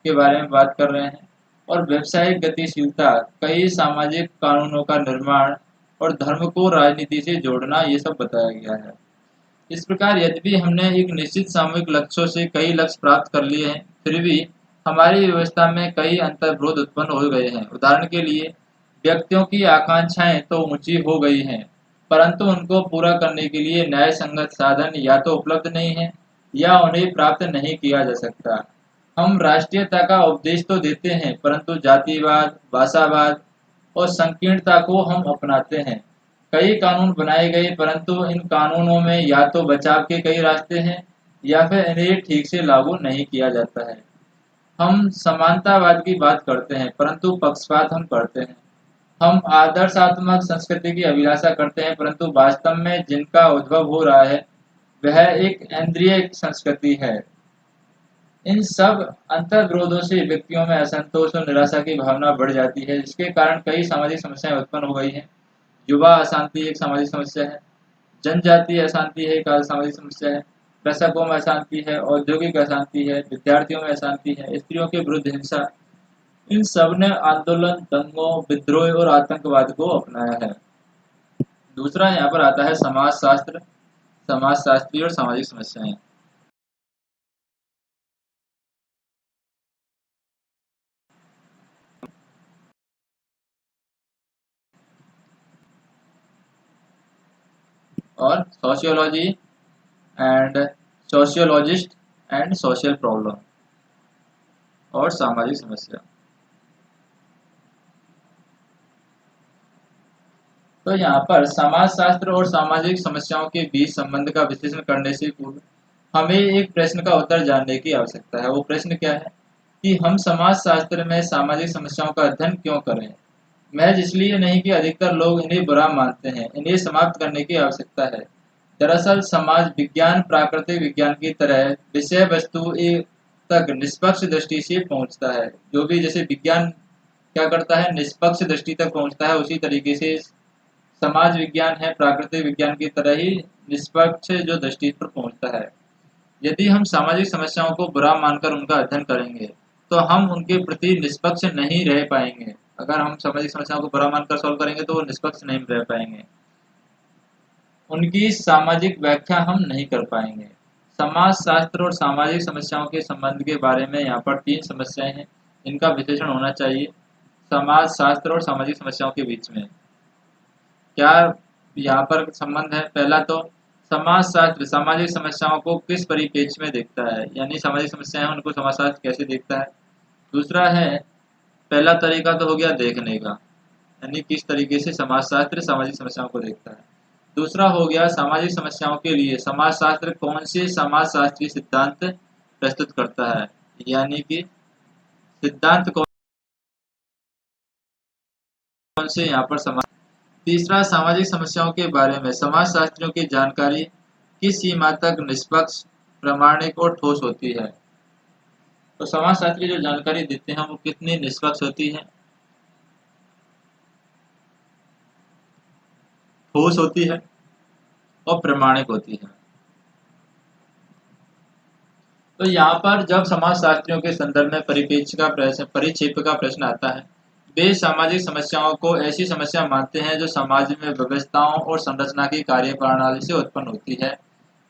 के बारे में बात कर रहे हैं। और व्यावसायिक गतिशीलता, कई सामाजिक कानूनों का निर्माण और धर्म को राजनीति से जोड़ना, ये सब बताया गया है। इस प्रकार यद्यपि हमने एक निश्चित सामूहिक लक्ष्यों से कई लक्ष्य प्राप्त कर लिए हैं, फिर भी हमारी व्यवस्था में कई अंतर्विरोध उत्पन्न हो गए हैं। उदाहरण के लिए, व्यक्तियों की आकांक्षाएं तो ऊंची हो गई हैं, परंतु उनको पूरा करने के लिए न्याय संगत साधन या तो उपलब्ध नहीं है या उन्हें प्राप्त नहीं किया जा सकता। हम राष्ट्रीयता का उपदेश तो देते हैं, परंतु जातिवाद, भाषावाद और संकीर्णता को हम अपनाते हैं। कई कानून बनाए गए, परंतु इन कानूनों में या तो बचाव के कई रास्ते हैं या फिर इन्हें ठीक से लागू नहीं किया जाता है। हम समानतावाद की बात करते हैं, परंतु पक्षपात हम करते हैं। हम आदर्शात्मक संस्कृति की अभिलाषा करते हैं, परंतु वास्तव में जिनका उद्भव हो रहा है वह एक इंद्रिय संस्कृति है। इन सब अंतर्विरोधों से व्यक्तियों में असंतोष और निराशा की भावना बढ़ जाती है, जिसके कारण कई सामाजिक समस्याएं उत्पन्न हो गई हैं। युवा अशांति एक सामाजिक समस्या है। जनजातीय अशांति है, एक सामाजिक समस्या है। कृषकों में अशांति है, औद्योगिक अशांति है, विद्यार्थियों में अशांति है, स्त्रियों के विरुद्ध हिंसा। इन सब ने आंदोलन, दंगों, विद्रोह और आतंकवाद को अपनाया है। दूसरा यहाँ पर आता है समाजशास्त्र, समाजशास्त्री और सामाजिक समस्याएं। और sociology and sociologist and social problem और सामाजिक समस्या। तो यहाँ पर समाजशास्त्र और सामाजिक समस्याओं के बीच संबंध का विश्लेषण करने से पूर्व हमें एक प्रश्न का उत्तर जानने की आवश्यकता है। वो प्रश्न क्या है कि हम समाजशास्त्र में सामाजिक समस्याओं का अध्ययन क्यों करें। महज इसलिए नहीं कि अधिकतर लोग इन्हें बुरा मानते हैं, इन्हें समाप्त करने की आवश्यकता है। दरअसल समाज विज्ञान प्राकृतिक विज्ञान की तरह विषय वस्तु तक निष्पक्ष दृष्टि से पहुंचता है। जो भी जैसे विज्ञान क्या करता है, निष्पक्ष दृष्टि तक पहुंचता है, उसी तरीके से समाज विज्ञान है प्राकृतिक विज्ञान की तरह ही निष्पक्ष जो दृष्टि पर पहुंचता है। यदि हम सामाजिक समस्याओं को बुरा मानकर उनका अध्ययन करेंगे तो हम उनके प्रति निष्पक्ष नहीं रह पाएंगे। अगर हम सामाजिक समस्याओं को बुरा मानकर सॉल्व करेंगे तो वो निष्पक्ष नहीं रह पाएंगे, उनकी सामाजिक व्याख्या हम नहीं कर पाएंगे। समाजशास्त्र और सामाजिक समस्याओं के संबंध के बारे में यहाँ पर 3 समस्याएं हैं, इनका विश्लेषण होना चाहिए समाजशास्त्र और सामाजिक समस्याओं के बीच में। क्या यहाँ पर संबंध है? पहला तो समाजशास्त्र सामाजिक समस्याओं को किस परिप्रेक्ष्य में देखता है, यानी सामाजिक समस्याएं हैं उनको समाजशास्त्र कैसे देखता है। दूसरा है, पहला तरीका तो हो गया देखने का, यानी किस तरीके से समाजशास्त्र सामाजिक समस्याओं को देखता है। दूसरा हो गया सामाजिक समस्याओं के लिए समाजशास्त्र कौन से समाजशास्त्रीय सिद्धांत प्रस्तुत करता है, यानी कि सिद्धांत कौन से यहाँ पर समाज। तीसरा, सामाजिक समस्याओं के बारे में समाजशास्त्रियों की जानकारी किस सीमा तक निष्पक्ष, प्रामाणिक और ठोस होती है। तो समाजशास्त्री जो जानकारी देते हैं वो कितनी निष्पक्ष होती है, ठोस होती है और प्रामाणिक होती है। तो यहाँ पर जब समाजशास्त्रियों के संदर्भ में परिक्षेप का प्रश्न आता है, वे सामाजिक समस्याओं को ऐसी समस्या मानते हैं जो समाज में व्यवस्थाओं और संरचना की कार्यप्रणाली से उत्पन्न होती है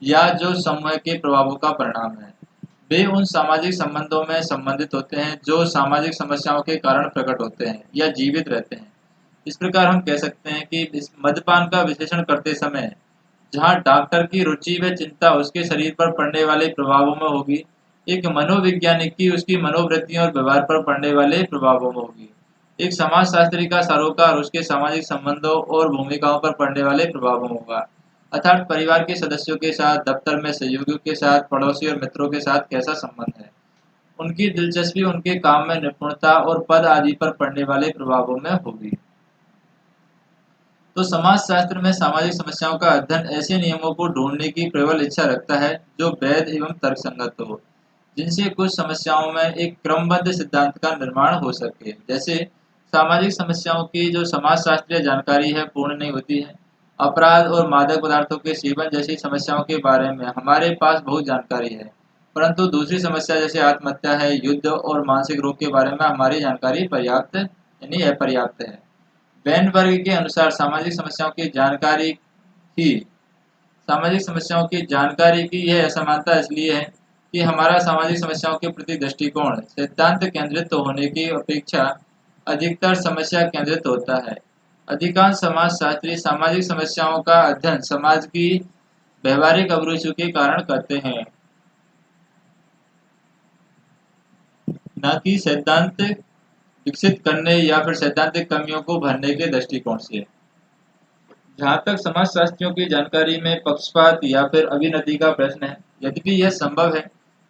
या जो समूह के प्रभावों का परिणाम है। वे उन सामाजिक संबंधों में संबंधित होते हैं जो सामाजिक समस्याओं के कारण प्रकट होते हैं या जीवित रहते हैं। इस प्रकार हम कह सकते हैं कि इस मद्यपान का विश्लेषण करते समय जहाँ डॉक्टर की रुचि व चिंता उसके शरीर पर पड़ने वाले प्रभावों में होगी, एक मनोवैज्ञानिक की उसकी मनोवृत्तियों और व्यवहार पर पड़ने वाले प्रभावों में होगी। एक समाजशास्त्री का सरोकार उसके सामाजिक संबंधों और भूमिकाओं पर पड़ने वाले प्रभावों में होगा, अर्थात परिवार के सदस्यों के साथ, दफ्तर में सहयोगियों के साथ, पड़ोसी और मित्रों के साथ कैसा संबंध है, उनकी दिलचस्पी, उनके काम में निपुणता और पद आदि पर पड़ने वाले प्रभावों में होगी। तो समाजशास्त्र में सामाजिक समस्याओं का अध्ययन ऐसे नियमों को ढूंढने की प्रबल इच्छा रखता है जो वैध एवं तर्कसंगत हो, जिनसे कुछ समस्याओं में एक क्रमबद्ध सिद्धांत का निर्माण हो सके। जैसे सामाजिक समस्याओं की जो समाजशास्त्रीय जानकारी है पूर्ण नहीं होती है। अपराध और मादक पदार्थों के सेवन जैसी समस्याओं के बारे में हमारे पास बहुत जानकारी है, परंतु दूसरी समस्या जैसे आत्महत्या है, युद्ध और मानसिक रोग के बारे में हमारी जानकारी पर्याप्त यानी अपर्याप्त है। वेनबर्ग के अनुसार की सामाजिक समस्याओं की जानकारी की यह असमानता इसलिए है कि हमारा सामाजिक समस्याओं के प्रति दृष्टिकोण सिद्धांत केंद्रित होने की अपेक्षा अधिकतर समस्या केंद्रित होता है। अधिकांश समाजशास्त्री सामाजिक समस्याओं का अध्ययन समाज की व्यवहारिक अभिरुचियों के कारण करते हैं, न कि सिद्धांत विकसित करने या फिर सैद्धांतिक कमियों को भरने के दृष्टिकोण से। जहाँ तक समाजशास्त्रियों की जानकारी में पक्षपात या फिर अभिनति का प्रश्न है, यद्यपि यह संभव है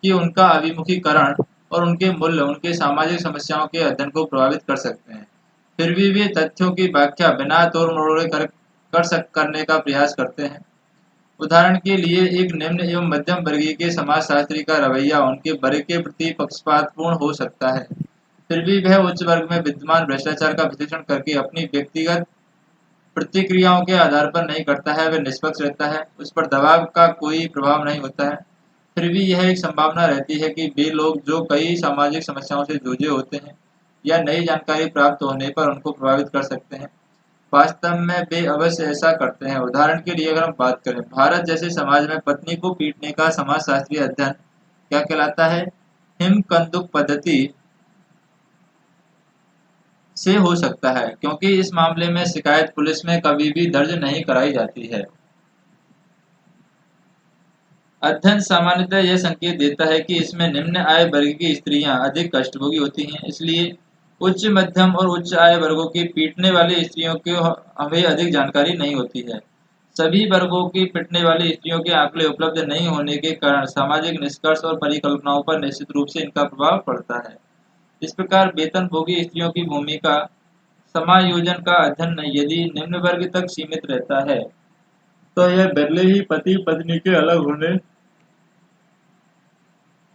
कि उनका अभिमुखीकरण और उनके मूल्य उनके सामाजिक समस्याओं के अध्ययन को प्रभावित कर सकते हैं, फिर भी वे तथ्यों की व्याख्या बिना तोड़ मरोड़े करने का प्रयास करते हैं। उदाहरण के लिए एक निम्न एवं मध्यम वर्गीय के समाजशास्त्री का रवैया उनके वर्ग के प्रति पक्षपातपूर्ण हो सकता है, फिर भी वह उच्च वर्ग में विद्यमान भ्रष्टाचार का विश्लेषण करके अपनी व्यक्तिगत प्रतिक्रियाओं के आधार पर नहीं करता है, वह निष्पक्ष रहता है, उस पर दबाव का कोई प्रभाव नहीं होता है। फिर भी यह एक संभावना रहती है कि वे लोग जो कई सामाजिक समस्याओं से जूझे होते हैं या नई जानकारी प्राप्त होने पर उनको प्रभावित कर सकते हैं, वास्तव में वे अवश्य ऐसा करते हैं। उदाहरण के लिए अगर हम बात करें, भारत जैसे समाज में पत्नी को पीटने का समाजशास्त्रीय अध्ययन क्या कहलाता है? हिमकंदुक पद्धति से हो सकता है, क्योंकि इस मामले में शिकायत पुलिस में कभी भी दर्ज नहीं कराई जाती है। अध्ययन सामान्यतः यह संकेत देता है कि इसमें निम्न आय वर्ग की स्त्रियां अधिक कष्टभोगी होती हैं, इसलिए उच्च मध्यम और उच्च आय वर्गों की पीटने वाली स्त्रियों को हमें अधिक जानकारी नहीं होती है। सभी वर्गों की पीटने वाली स्त्रियों के आंकड़े उपलब्ध नहीं होने के कारण सामाजिक निष्कर्ष और परिकल्पनाओं पर निश्चित रूप से इनका प्रभाव पड़ता है। इस प्रकार वेतनभोगी स्त्रियों की भूमिका समायोजन का अध्ययन यदि निम्न वर्ग तक सीमित रहता है, तो यह भले ही पति पत्नी के अलग होने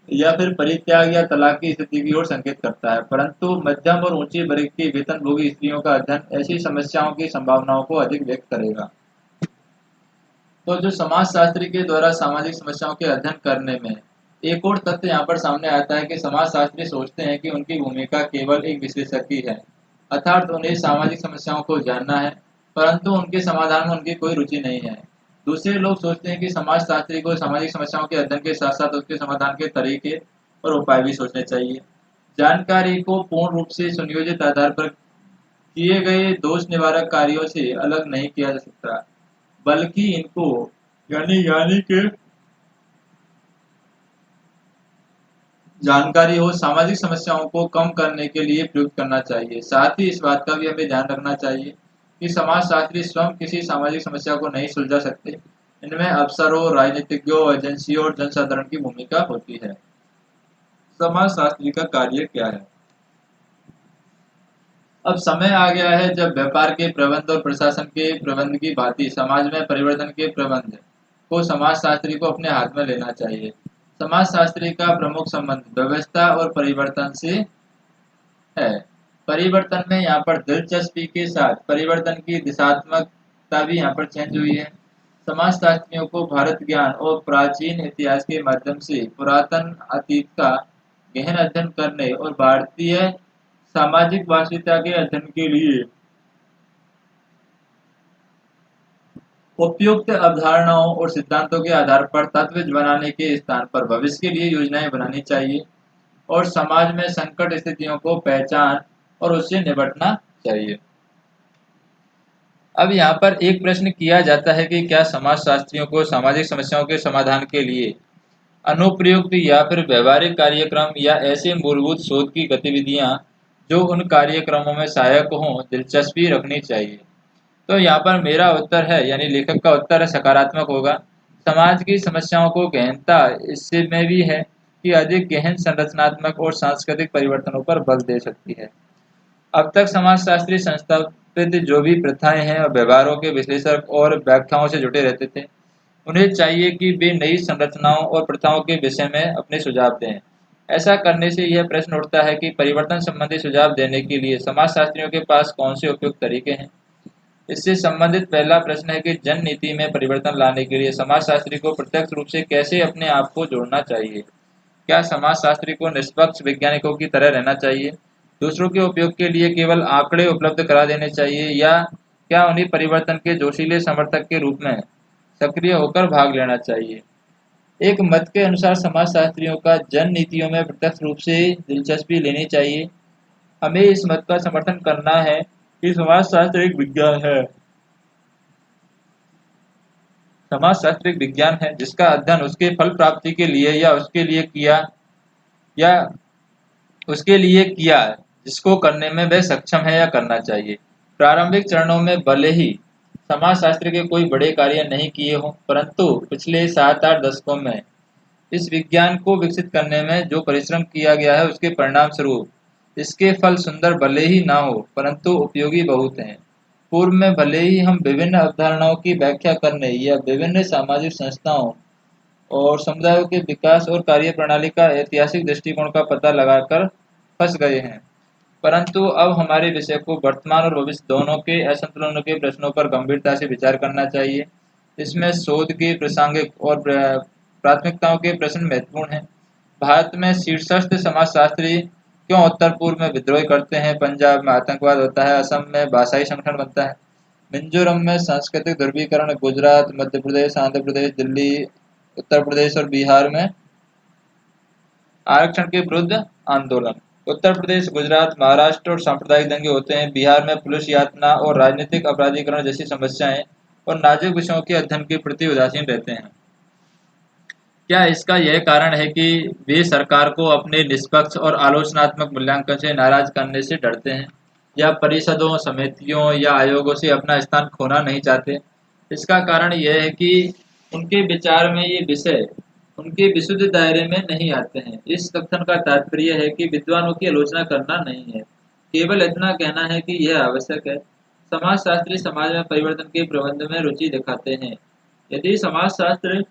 या फिर परित्याग या तलाक की स्थिति की ओर संकेत करता है, परंतु मध्यम और ऊंचे वर्ग की वेतनभोगी स्त्रियों का अध्ययन ऐसी समस्याओं की संभावनाओं को अधिक व्यक्त करेगा। तो जो समाजशास्त्री के द्वारा सामाजिक समस्याओं के अध्ययन करने में एक और तथ्य यहाँ पर सामने आता है कि समाजशास्त्री सोचते हैं कि उनकी भूमिका केवल एक विश्लेषक की है, अर्थात उन्हें सामाजिक समस्याओं को जानना है, परंतु उनके समाधान में उनकी कोई रुचि नहीं है। दूसरे लोग सोचते हैं कि समाजशास्त्री को सामाजिक समस्याओं के अध्ययन के साथ साथ उसके समाधान के तरीके और उपाय भी सोचने चाहिए। जानकारी को पूर्ण रूप से सुनियोजित आधार पर किए गए दोष निवारक कार्यों से अलग नहीं किया जा सकता, बल्कि इनको यानी कि जानकारी हो सामाजिक समस्याओं को कम करने के लिए प्रयुक्त करना चाहिए। साथ ही इस बात का भी हमें ध्यान रखना चाहिए कि समाजशास्त्री स्वयं किसी सामाजिक समस्या को नहीं सुलझा सकते। इनमें अफसरों, राजनीतिज्ञों, एजेंसियों और जनसाधारण की भूमिका होती है। समाजशास्त्री का कार्य क्या है? अब समय आ गया है जब व्यापार के प्रबंध और प्रशासन के प्रबंध की भांति समाज में परिवर्तन के प्रबंध को समाजशास्त्री को अपने हाथ में लेना चाहिए। समाजशास्त्री का प्रमुख संबंध व्यवस्था और परिवर्तन से है। परिवर्तन में यहाँ पर दिलचस्पी के साथ परिवर्तन की दिशात्मकता भी यहाँ पर चेंज हुई है। समाजशास्त्रियों को भारत ज्ञान और प्राचीन इतिहास के माध्यम से पुरातन अतीत का गहन अध्ययन करने और भारतीय सामाजिक वास्तविकता के अध्ययन के लिए उपयुक्त अवधारणाओं और सिद्धांतों के आधार पर तत्व बनाने के स्थान पर भविष्य के लिए योजनाएं बनानी चाहिए और समाज में संकट स्थितियों को पहचान और उससे निपटना चाहिए। अब यहाँ पर एक प्रश्न किया जाता है कि क्या समाजशास्त्रियों को सामाजिक समस्याओं के समाधान के लिए अनुप्रयुक्त या फिर व्यवहारिक कार्यक्रम या ऐसे मूलभूत शोध की गतिविधियां जो उन कार्यक्रमों में सहायक हों दिलचस्पी रखनी चाहिए? तो यहाँ पर मेरा उत्तर है यानी लेखक का उत्तर है सकारात्मक होगा। समाज की समस्याओं को गहनता इससे में भी है कि अधिक गहन संरचनात्मक और सांस्कृतिक परिवर्तनों पर बल दे सकती है। अब तक समाजशास्त्री संस्था प्रति जो भी प्रथाएं हैं और व्यवहारों के विश्लेषण और व्याख्याओं से जुटे रहते थे, उन्हें चाहिए कि वे नई संरचनाओं और प्रथाओं के विषय में अपने सुझाव दें। ऐसा करने से यह प्रश्न उठता है कि परिवर्तन संबंधी सुझाव देने के लिए समाजशास्त्रियों के पास कौन से उपयुक्त तरीके हैं। इससे संबंधित पहला प्रश्न है कि जन नीति में परिवर्तन लाने के लिए समाजशास्त्री को प्रत्यक्ष रूप से कैसे अपने आप को जोड़ना चाहिए। क्या समाजशास्त्री को निष्पक्ष वैज्ञानिकों की तरह रहना चाहिए, दूसरों के उपयोग के लिए केवल आंकड़े उपलब्ध करा देने चाहिए, या क्या उन्हें परिवर्तन के जोशीले समर्थक के रूप में सक्रिय होकर भाग लेना चाहिए। एक मत के अनुसार समाजशास्त्रियों का जन नीतियों में प्रत्यक्ष रूप से दिलचस्पी लेनी चाहिए। हमें इस मत का समर्थन करना है कि समाजशास्त्र एक विज्ञान है। समाजशास्त्र एक विज्ञान है जिसका अध्ययन उसके फल प्राप्ति के लिए या उसके लिए किया जिसको करने में वह सक्षम है या करना चाहिए। प्रारंभिक चरणों में भले ही समाजशास्त्र के कोई बड़े कार्य नहीं किए हों, परंतु पिछले 7-8 दशकों में इस विज्ञान को विकसित करने में जो परिश्रम किया गया है, उसके परिणाम स्वरूप इसके फल सुंदर भले ही ना हो, परंतु उपयोगी बहुत हैं। पूर्व में भले ही हम विभिन्न अवधारणाओं की व्याख्या करने या विभिन्न सामाजिक संस्थाओं और समुदायों के विकास और कार्यप्रणाली का ऐतिहासिक दृष्टिकोण का पता लगाकर फंस गए हैं, परंतु अब हमारे विषय को वर्तमान और भविष्य दोनों के असंतुलन के प्रश्नों पर गंभीरता से विचार करना चाहिए। इसमें शोध की प्रासंगिक और प्राथमिकताओं के प्रश्न महत्वपूर्ण हैं। भारत में शीर्षस्थ समाजशास्त्री क्यों उत्तर पूर्व में विद्रोह करते हैं, पंजाब में आतंकवाद होता है, असम में भाषाई संगठन बनता है, मिजोरम में सांस्कृतिक ध्रुवीकरण, गुजरात, मध्य प्रदेश, आंध्र प्रदेश, दिल्ली, उत्तर प्रदेश और बिहार में आरक्षण के विरुद्ध आंदोलन, उत्तर प्रदेश, गुजरात, महाराष्ट्र और सांप्रदायिक दंगे होते हैं, बिहार में पुलिस यातना और राजनीतिक अपराधीकरण जैसी समस्याएं और नाजुक विषयों के अध्ययन के प्रति उदासीन रहते हैं। क्या इसका यह कारण है कि वे सरकार को अपने निष्पक्ष और आलोचनात्मक मूल्यांकन से नाराज करने से डरते हैं, या परिषदों, समितियों या आयोगों से अपना स्थान खोना नहीं चाहते? इसका कारण यह है कि उनके विचार में ये विषय उनके विशुद्ध दायरे में नहीं आते हैं। इस कथन का तात्पर्य है कि विद्वानों की आलोचना करना नहीं है, केवल इतना कहना है कि यह आवश्यक है। समाजशास्त्री समाज में परिवर्तन के प्रबंध में रुचि दिखाते हैं। यदि समाजशास्त्र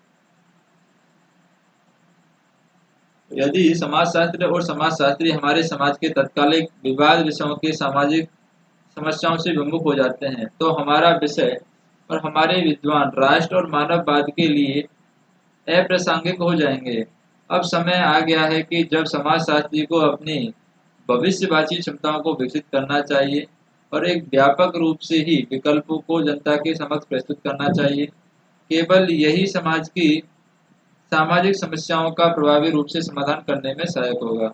यदि समाजशास्त्र और समाजशास्त्री हमारे समाज के तत्कालिक विवाद विषयों के सामाजिक समस्याओं से विमुख हो जाते हैं, तो हमारा विषय और हमारे विद्वान राष्ट्र और मानववाद के लिए अप्रासंगिक हो जाएंगे। अब समय आ गया है कि जब समाजशास्त्री को अपनी भविष्यवाची क्षमताओं को विकसित करना चाहिए और एक व्यापक रूप से ही विकल्पों को जनता के समक्ष प्रस्तुत करना चाहिए। केवल यही समाज की सामाजिक समस्याओं का प्रभावी रूप से समाधान करने में सहायक होगा।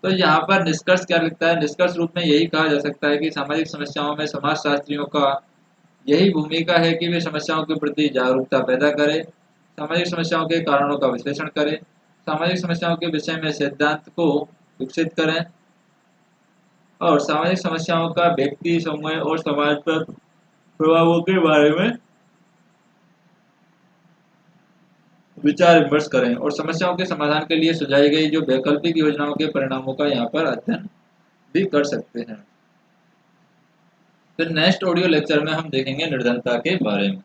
तो यहाँ पर निष्कर्ष क्या लिखता है? निष्कर्ष रूप में यही कहा जा सकता है कि सामाजिक समस्याओं में समाजशास्त्रियों का यही भूमिका है कि वे समस्याओं के प्रति जागरूकता पैदा करें, सामाजिक समस्याओं के कारणों का विश्लेषण करें, सामाजिक समस्याओं के विषय में सिद्धांत को विकसित करें और सामाजिक समस्याओं का व्यक्ति, समूह और समाज पर प्रभावों के बारे में विचार विमर्श करें और समस्याओं के समाधान के लिए सुझाई गई जो वैकल्पिक योजनाओं के परिणामों का यहाँ पर अध्ययन भी कर सकते हैं। फिर नेक्स्ट ऑडियो लेक्चर में हम देखेंगे निर्धनता के बारे में।